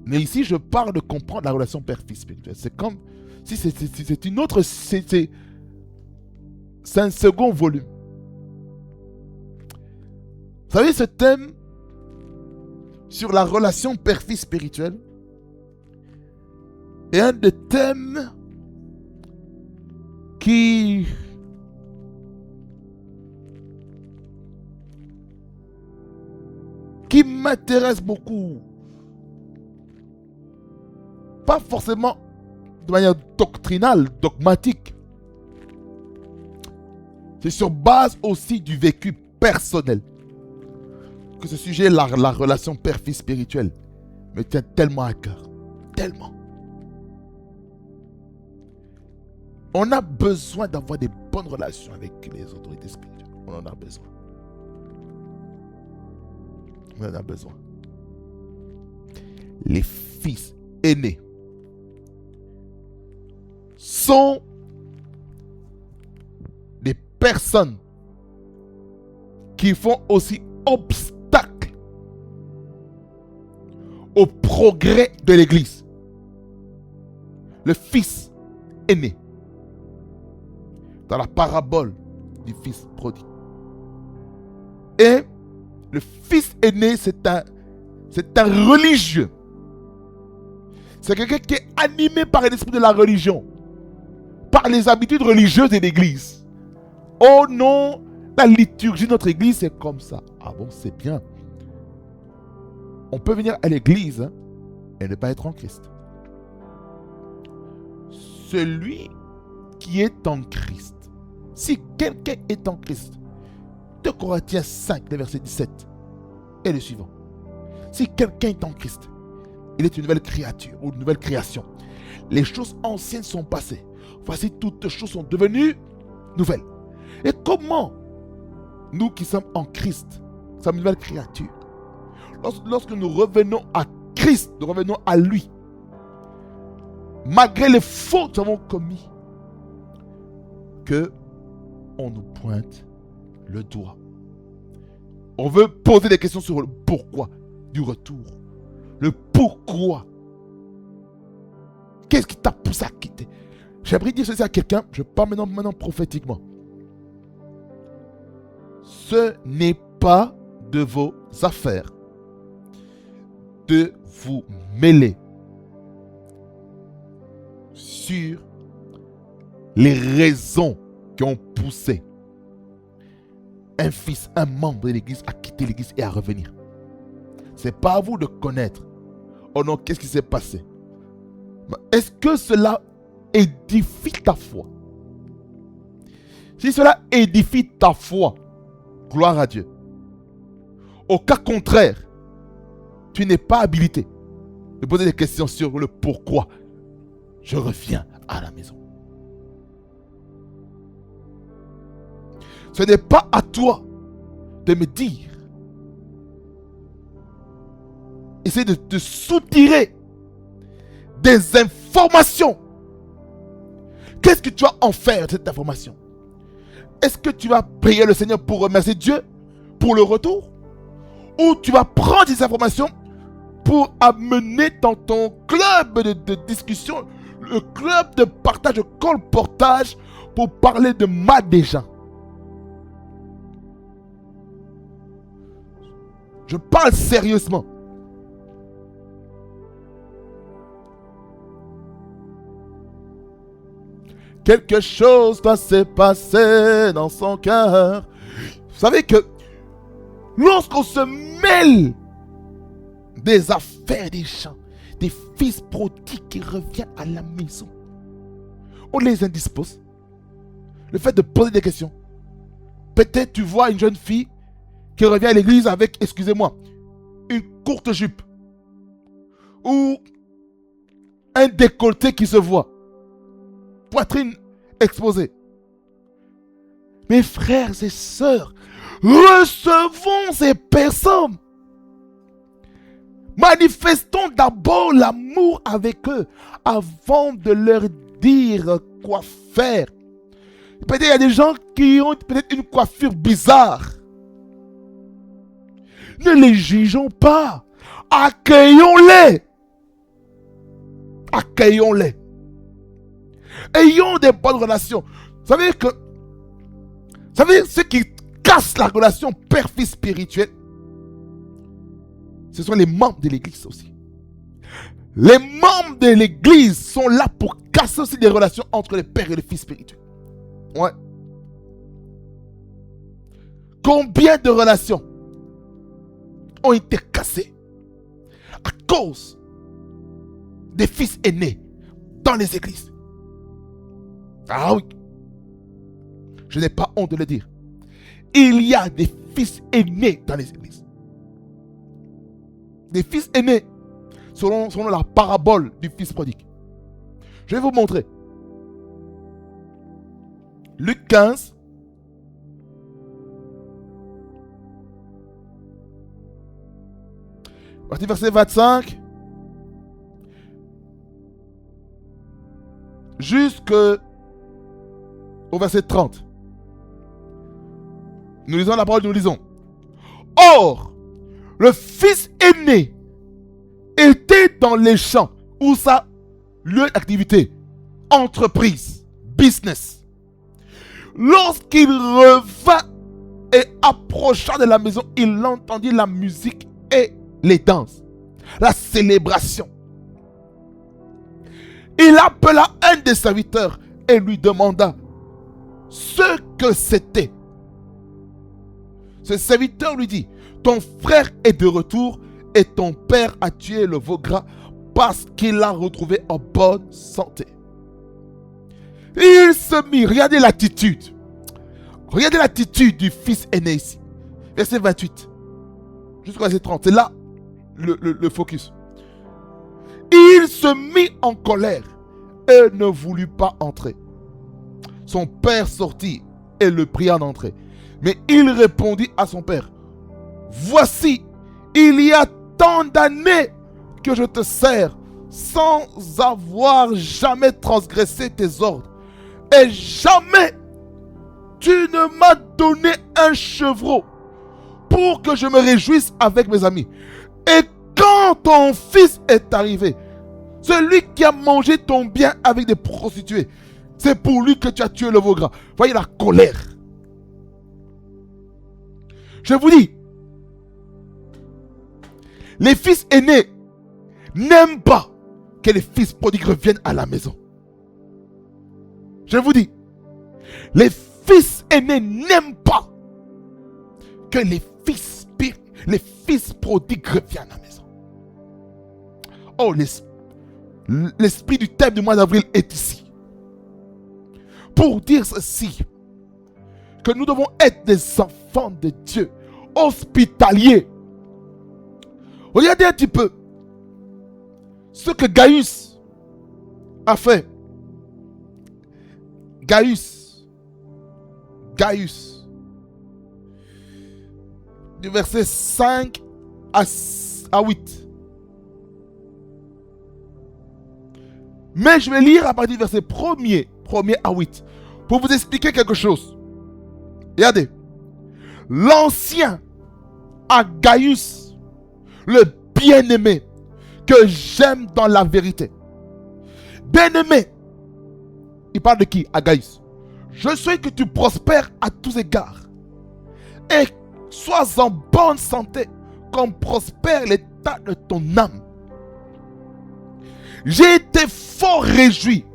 Speaker 2: Mais ici, je parle de comprendre la relation père-fils spirituelle. C'est comme si c'est une autre... C'est un second volume. Vous savez, ce thème sur la relation père-fils spirituelle est un des thèmes qui m'intéresse beaucoup. Pas forcément de manière doctrinale, dogmatique. C'est sur base aussi du vécu personnel que ce sujet, la relation père-fils spirituelle, me tient tellement à cœur. Tellement. On a besoin d'avoir des bonnes relations avec les autorités spirituelles. On en a besoin. On en a besoin. Les fils aînés sont des personnes qui font aussi obstacle au progrès de l'Église. Le fils aîné, dans la parabole du fils prodigue. Et le fils aîné, c'est un religieux. C'est quelqu'un qui est animé par l'esprit de la religion, par les habitudes religieuses de l'église. Oh non, la liturgie de notre église, c'est comme ça. Ah bon, c'est bien. On peut venir à l'église et ne pas être en Christ. Celui qui est en Christ, si quelqu'un est en Christ, 2 Corinthiens 5, le verset 17, et le suivant. Si quelqu'un est en Christ, il est une nouvelle créature ou une nouvelle création. Les choses anciennes sont passées. Voici, toutes choses sont devenues nouvelles. Et comment nous qui sommes en Christ, sommes une nouvelle créature, lorsque nous revenons à Christ, nous revenons à lui, malgré les fautes que nous avons commises, que on nous pointe le doigt. On veut poser des questions sur le pourquoi du retour. Le pourquoi. Qu'est-ce qui t'a poussé à quitter? J'aimerais dire ceci à quelqu'un, je parle maintenant prophétiquement. Ce n'est pas de vos affaires de vous mêler sur les raisons qui ont poussé un fils, un membre de l'église à quitter l'église et à revenir. C'est pas à vous de connaître. Oh non, qu'est-ce qui s'est passé? Est-ce que cela édifie ta foi? Si cela édifie ta foi, gloire à Dieu. Au cas contraire, tu n'es pas habilité de poser des questions sur le pourquoi je reviens à la maison. Ce n'est pas à toi de me dire. Essaye de te soutirer des informations. Qu'est-ce que tu vas en faire de cette information? Est-ce que tu vas prier le Seigneur pour remercier Dieu pour le retour? Ou tu vas prendre ces informations pour amener dans ton club de discussion, le club de partage, de colportage, pour parler de mal des gens? Je parle sérieusement. Quelque chose doit se passer dans son cœur. Vous savez que lorsqu'on se mêle des affaires des gens, des fils prodigues qui reviennent à la maison, on les indispose. Le fait de poser des questions. Peut-être tu vois une jeune fille qui revient à l'église avec, excusez-moi, une courte jupe ou un décolleté qui se voit, poitrine exposée. Mes frères et sœurs, recevons ces personnes. Manifestons d'abord l'amour avec eux avant de leur dire quoi faire. Peut-être il y a des gens qui ont peut-être une coiffure bizarre. Ne les jugeons pas. Accueillons-les. Accueillons-les. Ayons des bonnes relations. Vous savez ce qui casse la relation père-fils spirituelle, ce sont les membres de l'église aussi. Les membres de l'église sont là pour casser aussi des relations entre les pères et les fils spirituels. Ouais. Combien de relations ont été cassées à cause des fils aînés dans les églises? Ah oui. Je n'ai pas honte de le dire. Il y a des fils aînés dans les églises. Des fils aînés selon la parabole du fils prodigue. Je vais vous montrer. Luc 15. Verset 25. Jusqu'au verset 30. Nous lisons la parole, nous lisons. Or, le fils aîné était dans les champs, où sa lieu d'activité, entreprise, business. Lorsqu'il revint et approcha de la maison, il entendit la musique et les danses, la célébration. Il appela un des serviteurs et lui demanda ce que c'était. Ce serviteur lui dit, ton frère est de retour et ton père a tué le veau gras parce qu'il l'a retrouvé en bonne santé. Il se mit, regardez l'attitude du fils aîné ici. Verset 28 jusqu'au verset 30, c'est là le focus. Il se mit en colère et ne voulut pas entrer. Son père sortit et le pria d'entrer. Mais il répondit à son père, voici, il y a tant d'années que je te sers sans avoir jamais transgressé tes ordres. Et jamais tu ne m'as donné un chevreau pour que je me réjouisse avec mes amis. Et quand ton fils est arrivé, celui qui a mangé ton bien avec des prostituées, c'est pour lui que tu as tué le veau gras. Voyez la colère. Je vous dis, les fils aînés n'aiment pas que les fils prodigues reviennent à la maison. Je vous dis, les fils aînés n'aiment pas que les fils prodigues reviennent à la maison. Oh, l'esprit du thème du mois d'avril est ici. Pour dire ceci, que nous devons être des enfants de Dieu, hospitaliers. Regardez un petit peu ce que Gaius a fait. Gaius, du verset 5 à 8. Mais je vais lire à partir du verset 1er à 8 pour vous expliquer quelque chose. Regardez. L'ancien Gaius, le bien-aimé, que j'aime dans la vérité. Bien-aimé, il parle de qui? Gaius. Je souhaite que tu prospères à tous égards et sois en bonne santé comme prospère l'état de ton âme. J'ai été fort réjoui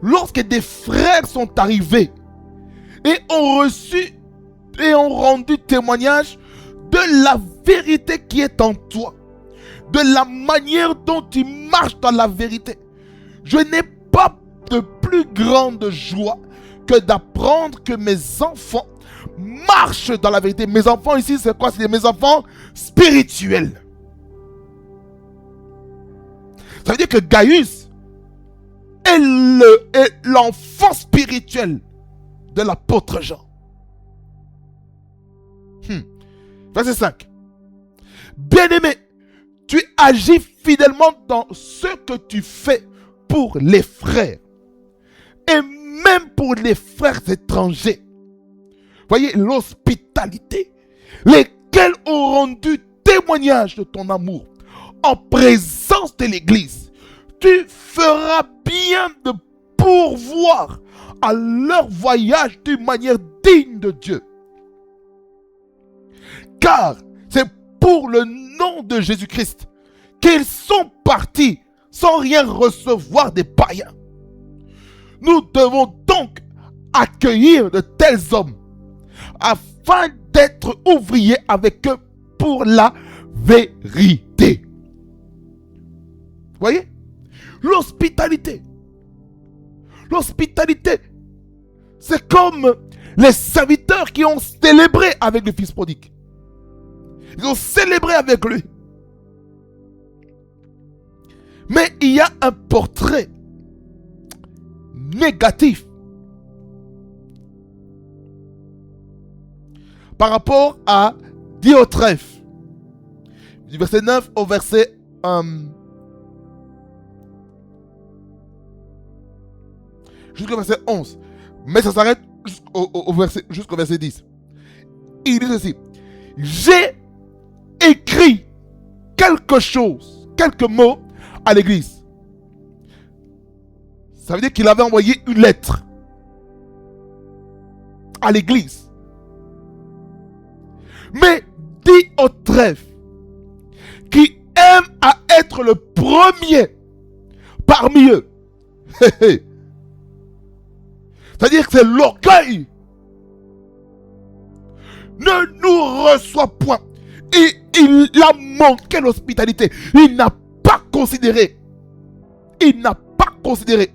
Speaker 2: lorsque des frères sont arrivés et ont rendu témoignage de la vérité qui est en toi, de la manière dont tu marches dans la vérité. Je n'ai pas de plus grande joie que d'apprendre que mes enfants marchent dans la vérité. Mes enfants ici, c'est quoi? C'est mes enfants spirituels. Ça veut dire que Gaius est l'enfant spirituel de l'apôtre Jean. Verset 5. Bien-aimé, tu agis fidèlement dans ce que tu fais pour les frères et même pour les frères étrangers. Voyez l'hospitalité, lesquels ont rendu témoignage de ton amour en présence de l'Église. Tu feras bien de pourvoir à leur voyage d'une manière digne de Dieu. Car c'est pour le nom de Jésus-Christ qu'ils sont partis sans rien recevoir des païens. Nous devons donc accueillir de tels hommes afin d'être ouvriers avec eux pour la vérité. Voyez? L'hospitalité. L'hospitalité, c'est comme les serviteurs qui ont célébré avec le fils prodigue. Ils ont célébré avec lui. Mais il y a un portrait négatif par rapport à Diotrephe, du verset 9 au verset jusqu'au verset 11. Mais ça s'arrête jusqu'au verset 10. Il dit ceci: j'ai écrit quelques mots à l'église. Ça veut dire qu'il avait envoyé une lettre à l'église. Mais Diotrephe, qui aime à être le premier parmi eux, C'est-à-dire que c'est l'orgueil. Ne nous reçoit point. Et il a manqué l'hospitalité. Il n'a pas considéré. Il n'a pas considéré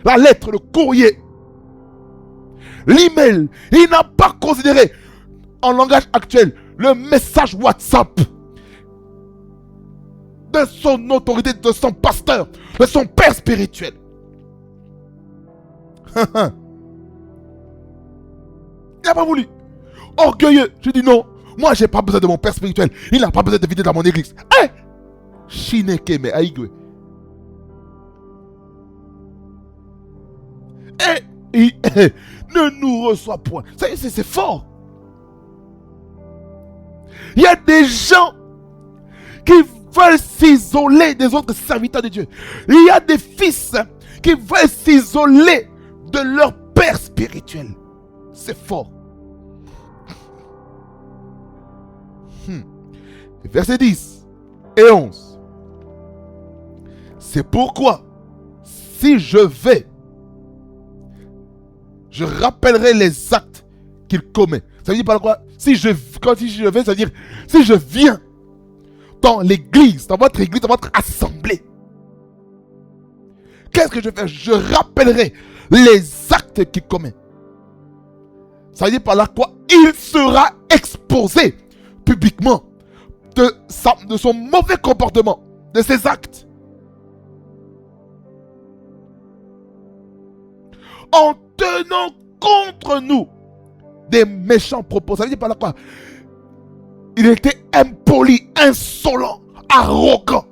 Speaker 2: la lettre, le courrier, l'email. Il n'a pas considéré, en langage actuel, le message WhatsApp de son autorité, de son pasteur, de son père spirituel. Il n'a pas voulu. Orgueilleux. Je dis non. Moi, j'ai pas besoin de mon père spirituel. Il n'a pas besoin de vider dans mon église. Shineke me aigwe. Ne nous reçoit point. C'est fort. Il y a des gens qui veulent s'isoler des autres serviteurs de Dieu. Il y a des fils qui veulent s'isoler de leur père spirituel. C'est fort. Verset 10 et 11. C'est pourquoi, si je vais, je rappellerai les actes qu'il commet. Ça veut dire par quoi? Quand je vais, ça veut dire si je viens dans l'église, dans votre église, dans votre assemblée. Qu'est-ce que je fais? Je rappellerai les actes qu'il commet. Ça veut dire par là quoi? Il sera exposé publiquement de son mauvais comportement, de ses actes. En tenant contre nous des méchants propos. Ça veut dire par là quoi? Il était impoli, insolent, arrogant,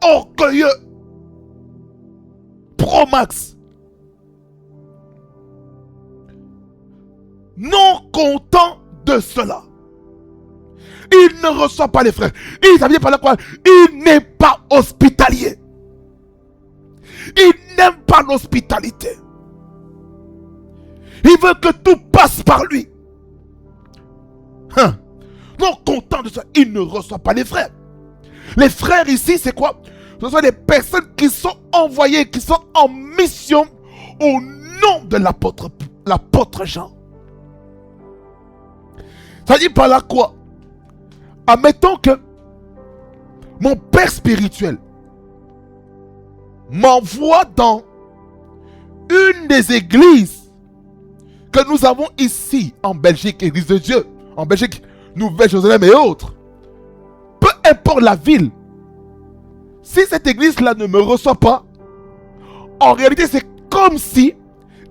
Speaker 2: orgueilleux, pro-max. Non content de cela, il ne reçoit pas les frères. Ça veut dire par là quoi? Il n'est pas hospitalier. Il n'aime pas l'hospitalité. Il veut que tout passe par lui. Non content de ça, il ne reçoit pas les frères. Les frères ici, c'est quoi? Ce sont des personnes qui sont envoyées, qui sont en mission au nom de l'apôtre Jean. Ça dit par là quoi? Admettons que mon père spirituel m'envoie dans une des églises que nous avons ici en Belgique, Église de Dieu, en Belgique, Nouvelle-Jérusalem et autres. Peu importe la ville, si cette église-là ne me reçoit pas, en réalité, c'est comme si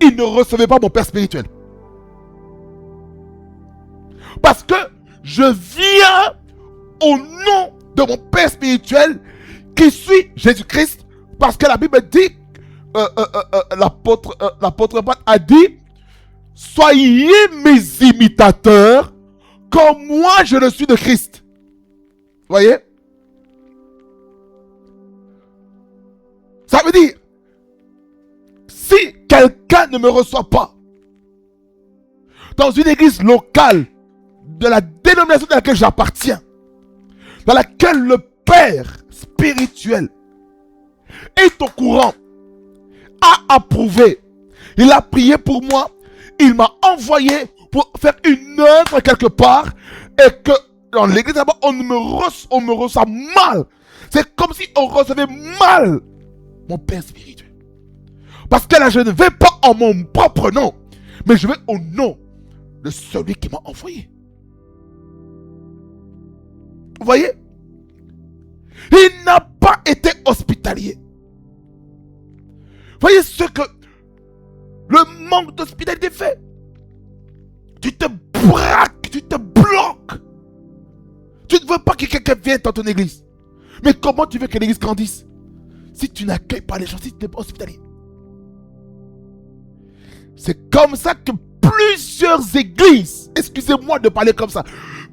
Speaker 2: il ne recevait pas mon père spirituel. Parce que je viens au nom de mon père spirituel qui suit Jésus-Christ. Parce que la Bible dit, l'apôtre Paul a dit, soyez mes imitateurs comme moi je le suis de Christ. Voyez? Ça veut dire, si quelqu'un ne me reçoit pas dans une église locale de la dénomination à laquelle j'appartiens, dans laquelle le père spirituel est au courant, a approuvé, il a prié pour moi, il m'a envoyé pour faire une œuvre quelque part, et que dans l'église là-bas, on me reçoit mal. C'est comme si on recevait mal mon père spirituel. Parce que là, je ne vais pas en mon propre nom, mais je vais au nom de celui qui m'a envoyé. Vous voyez? Il n'a pas été hospitalier. Vous voyez ce que le manque d'hospitalité fait? Tu te braques, tu te bloques. Tu ne veux pas que quelqu'un vienne dans ton église. Mais comment tu veux que l'église grandisse si tu n'accueilles pas les gens, si tu n'es pas hospitalier? C'est comme ça que plusieurs églises, excusez-moi de parler comme ça,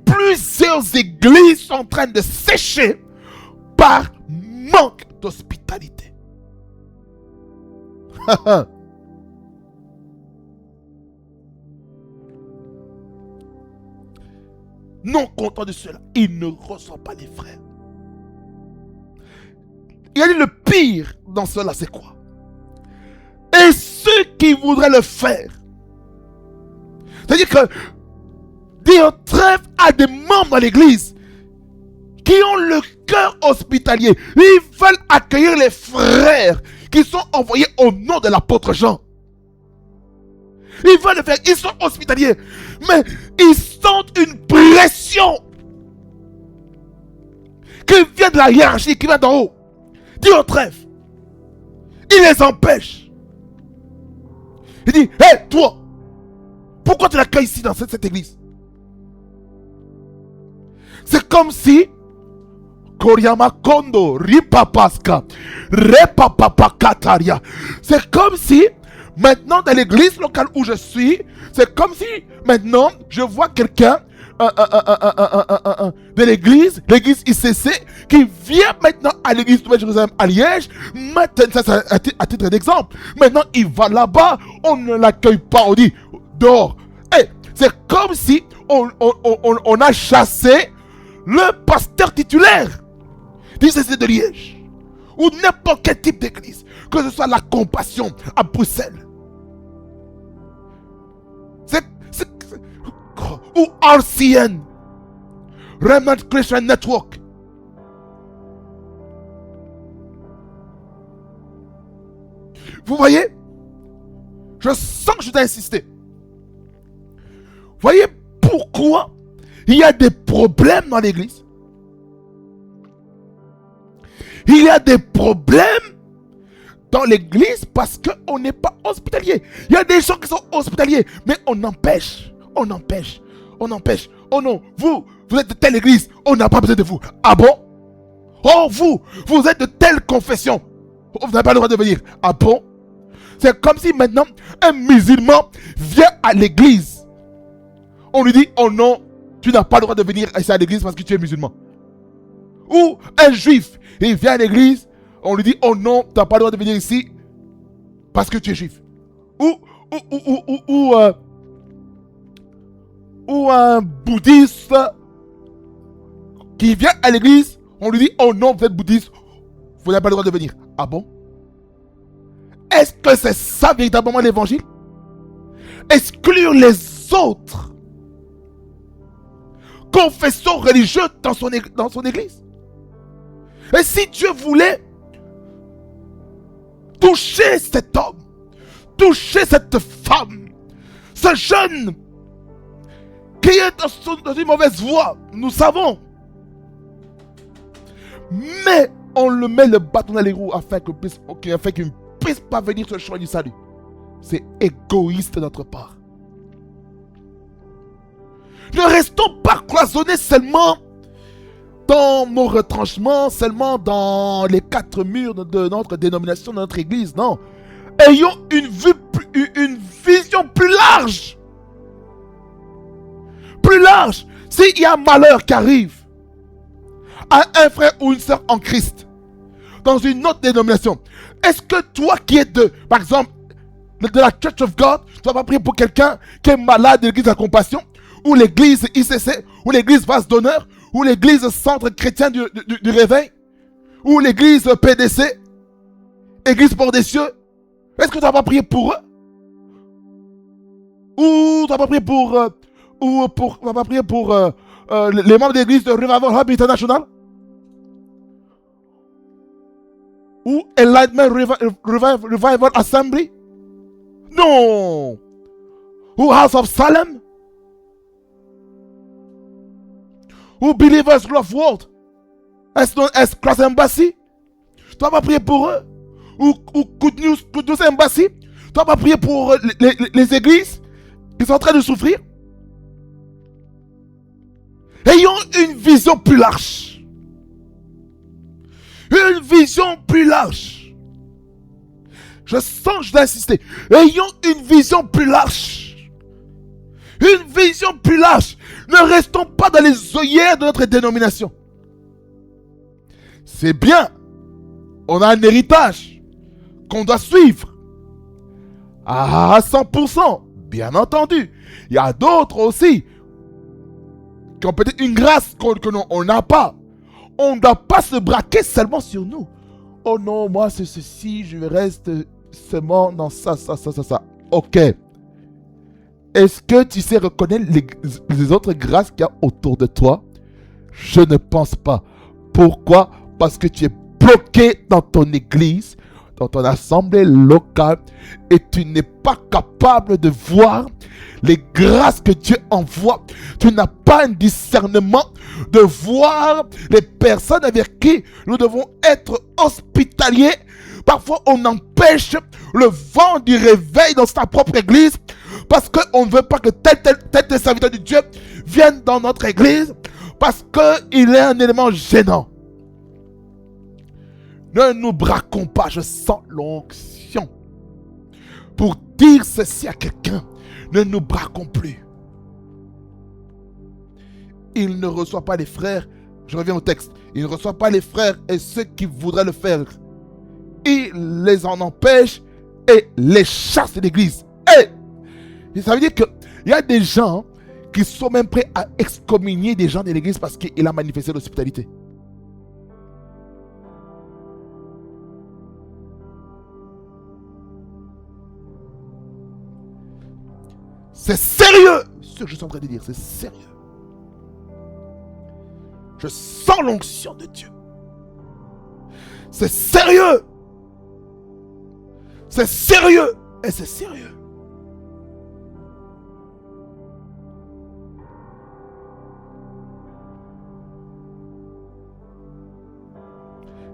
Speaker 2: plusieurs églises sont en train de sécher par manque d'hospitalité. Non content de cela, il ne reçoit pas les frères. il a dit le pire dans cela, c'est quoi? Et ceux qui voudraient le faire. C'est-à-dire que Diotrephe a des membres dans l'église qui ont le cœur hospitalier. Ils veulent accueillir les frères qui sont envoyés au nom de l'apôtre Jean. Ils veulent le faire, ils sont hospitaliers. Mais ils sentent une pression qui vient de la hiérarchie, qui vient d'en haut. Diotrephe, il les empêche. Il dit, hé, toi, pourquoi tu l'accueilles ici dans cette église? C'est comme si Koryama Kondo, Ripapaska, Repapapakataria. C'est comme si maintenant dans l'église locale où je suis, c'est comme si maintenant je vois quelqu'un de l'église ICC qui vient maintenant à l'église de Jérusalem à Liège. Maintenant, ça, à titre d'exemple, maintenant il va là-bas, on ne l'accueille pas, on dit dehors. Hey, c'est comme si on a chassé le pasteur titulaire d'ICC de Liège ou n'importe quel type d'église, que ce soit la Compassion à Bruxelles ou RCN, Remnant Christian Network. Vous voyez, je sens que je dois insister. Vous voyez pourquoi il y a des problèmes dans l'église? Il y a des problèmes dans l'église parce qu'on n'est pas hospitalier. Il y a des gens qui sont hospitaliers, mais on empêche. Oh non, vous êtes de telle église, on n'a pas besoin de vous. Ah bon? Oh, vous êtes de telle confession, vous n'avez pas le droit de venir. Ah bon? C'est comme si maintenant un musulman vient à l'église. On lui dit, oh non, tu n'as pas le droit de venir ici à l'église parce que tu es musulman. Ou un juif, il vient à l'église, on lui dit, oh non, tu n'as pas le droit de venir ici parce que tu es juif. Ou un bouddhiste qui vient à l'église, on lui dit, oh non, vous êtes bouddhiste, vous n'avez pas le droit de venir. Ah bon? Est-ce que c'est ça véritablement l'évangile? Exclure les autres confessions religieuses dans son église? Et si Dieu voulait toucher cet homme, toucher cette femme, ce jeune qui est dans une mauvaise voie, nous savons. Mais on le met le bâton dans les roues afin qu'il ne puisse pas venir sur le chemin du salut. C'est égoïste de notre part. Ne restons pas cloisonnés seulement dans nos retranchements, seulement dans les quatre murs de notre dénomination, de notre église. Non. Ayons une vision plus large. Plus large. S'il y a un malheur qui arrive à un frère ou une soeur en Christ, dans une autre dénomination, est-ce que toi qui es par exemple, de la Church of God, tu vas pas prier pour quelqu'un qui est malade de l'église de la Compassion, ou l'église ICC, ou l'église Vase d'Honneur, ou l'église Centre Chrétien du Réveil, ou l'église PDC, église Port des Cieux? Est-ce que tu vas pas prier pour eux? Ou tu vas pas prier pour les membres de l'église de Revival Hub International? Ou Enlightenment Revival Assembly? Non. Ou House of Salem? Ou Believers Love World? Est-ce Cross Embassy? Tu vas pas prier pour eux? Ou Good News Embassy? Tu vas pas prier pour les églises qui sont en train de souffrir? Ayons une vision plus large. Une vision plus large. Je sens, je dois insister. Ayons une vision plus large. Une vision plus large. Ne restons pas dans les œillères de notre dénomination. C'est bien. On a un héritage qu'on doit suivre. À 100%. Bien entendu. Il y a d'autres aussi qui ont peut-être une grâce qu'on n'a pas. On ne doit pas se braquer seulement sur nous. Oh non, moi c'est ceci, je reste seulement dans ça. Ok. Est-ce que tu sais reconnaître les autres grâces qu'il y a autour de toi? Je ne pense pas. Pourquoi? Parce que tu es bloqué dans ton église, dans ton assemblée locale, et tu n'es pas capable de voir les grâces que Dieu envoie. Tu n'as pas un discernement de voir les personnes avec qui nous devons être hospitaliers. Parfois, on empêche le vent du réveil dans sa propre église parce qu'on ne veut pas que tel serviteur de Dieu vienne dans notre église parce qu'il est un élément gênant. Ne nous braquons pas, je sens l'onction pour dire ceci à quelqu'un. Ne nous braquons plus. Il ne reçoit pas les frères, je reviens au texte, il ne reçoit pas les frères et ceux qui voudraient le faire. Il les en empêche et les chasse de l'église. Et ça veut dire qu'il y a des gens qui sont même prêts à excommunier des gens de l'église parce qu'il a manifesté l'hospitalité. C'est sérieux, ce que je suis en train de dire, c'est sérieux. Je sens l'onction de Dieu. C'est sérieux. C'est sérieux. Et c'est sérieux.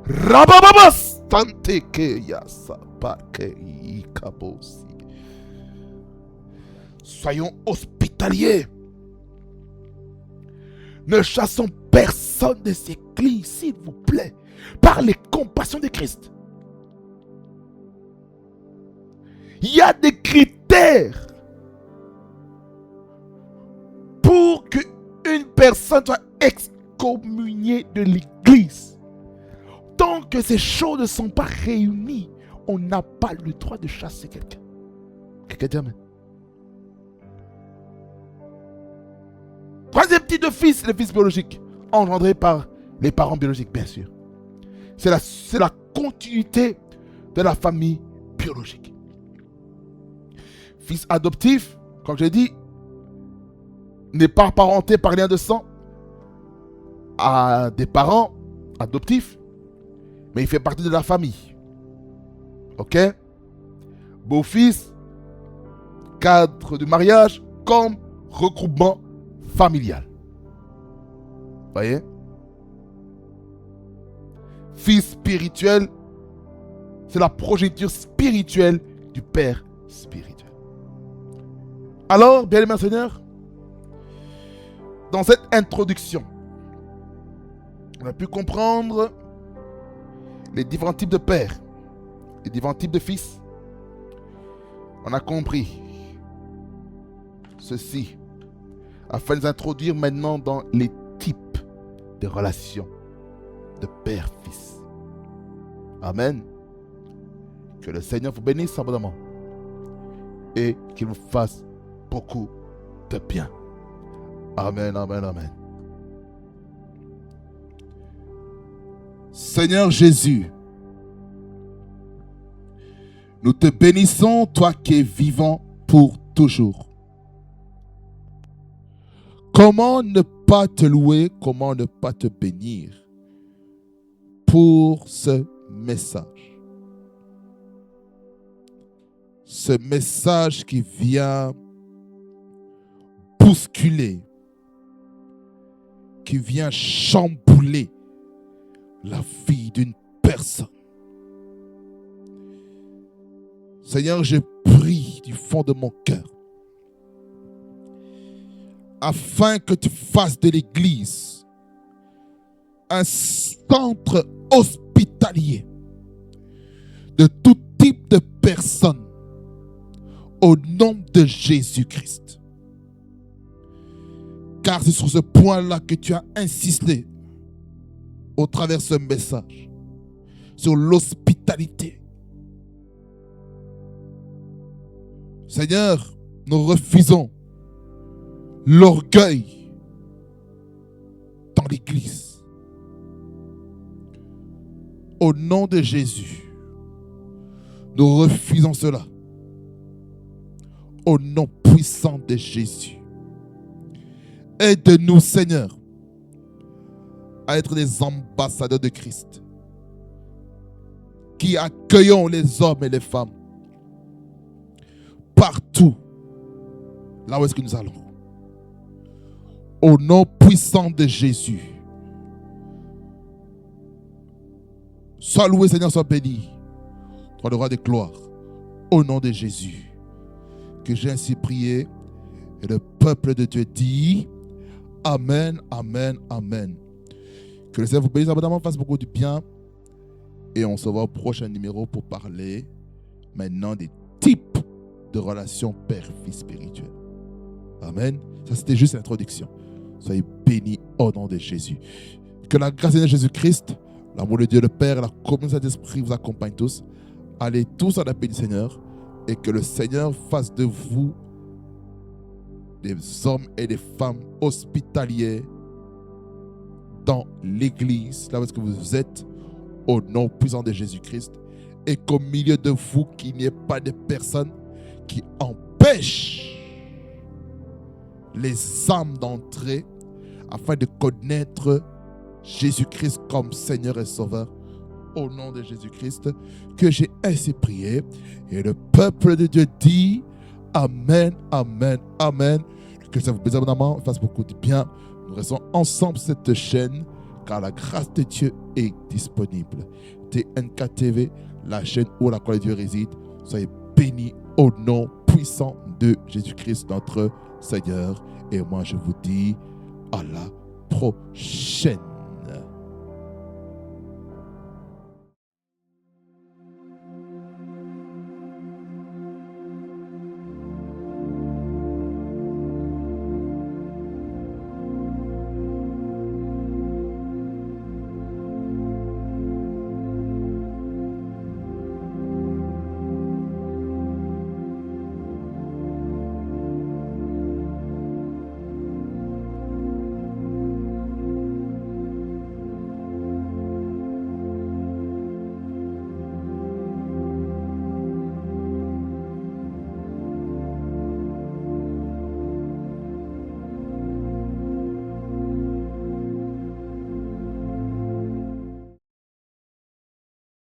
Speaker 2: Rabababas tanteke yasapake ikabosi. Soyons hospitaliers. Ne chassons personne de ces églises, s'il vous plaît, par les compassions de Christ. Il y a des critères pour qu'une personne soit excommuniée de l'église. Tant que ces choses ne sont pas réunies, on n'a pas le droit de chasser quelqu'un. Quelqu'un dit amen. Troisième type de fils, le fils biologique, engendré par les parents biologiques, bien sûr. C'est la continuité de la famille biologique. Fils adoptif, comme je l'ai dit, n'est pas parenté par lien de sang à des parents adoptifs, mais il fait partie de la famille. Ok? Beau-fils, cadre du mariage, comme regroupement familial. Voyez? Fils spirituel, c'est la progéniture spirituelle du Père spirituel. Alors, bien-aimés Seigneur, dans cette introduction, on a pu comprendre les différents types de pères, les différents types de fils. On a compris ceci afin de nous introduire maintenant dans les types de relations de père-fils. Amen. Que le Seigneur vous bénisse abondamment et qu'il vous fasse beaucoup de bien. Amen, amen, amen. Seigneur Jésus, nous te bénissons, toi qui es vivant pour toujours. Comment ne pas te louer, comment ne pas te bénir pour ce message. Ce message qui vient bousculer, qui vient chambouler la vie d'une personne. Seigneur, je prie du fond de mon cœur afin que tu fasses de l'Église un centre hospitalier de tout type de personnes au nom de Jésus-Christ. Car c'est sur ce point-là que tu as insisté au travers de ce message, sur l'hospitalité. Seigneur, nous refusons l'orgueil dans l'Église. Au nom de Jésus, nous refusons cela. Au nom puissant de Jésus. Aide-nous, Seigneur, à être des ambassadeurs de Christ, qui accueillons les hommes et les femmes partout, là où est-ce que nous allons. Au nom puissant de Jésus. Sois loué, Seigneur, sois béni. Toi, le roi de gloire. Au nom de Jésus. Que j'ai ainsi prié. Et le peuple de Dieu dit Amen, Amen, Amen. Que le Seigneur vous bénisse abondamment, fasse beaucoup de bien. Et on se voit au prochain numéro pour parler maintenant des types de relations père-fils spirituelles. Amen. Ça, c'était juste l'introduction. Soyez bénis au nom de Jésus. Que la grâce de Jésus-Christ, l'amour de Dieu le Père et la communion de l'Esprit vous accompagnent tous. Allez tous à la paix du Seigneur et que le Seigneur fasse de vous des hommes et des femmes hospitaliers dans l'église, là où est-ce que vous êtes, au nom puissant de Jésus-Christ, et qu'au milieu de vous, qu'il n'y ait pas de personnes qui empêchent les âmes d'entrer afin de connaître Jésus-Christ comme Seigneur et Sauveur. Au nom de Jésus-Christ, que j'ai ainsi prié. Et le peuple de Dieu dit Amen, Amen, Amen. Que ça vous bénisse abondamment, fasse beaucoup de bien. Nous restons ensemble sur cette chaîne, car la grâce de Dieu est disponible. TNK TV, la chaîne où la gloire de Dieu réside. Soyez bénis au nom puissant de Jésus-Christ, notre Seigneur. Et moi, je vous dis à la prochaine.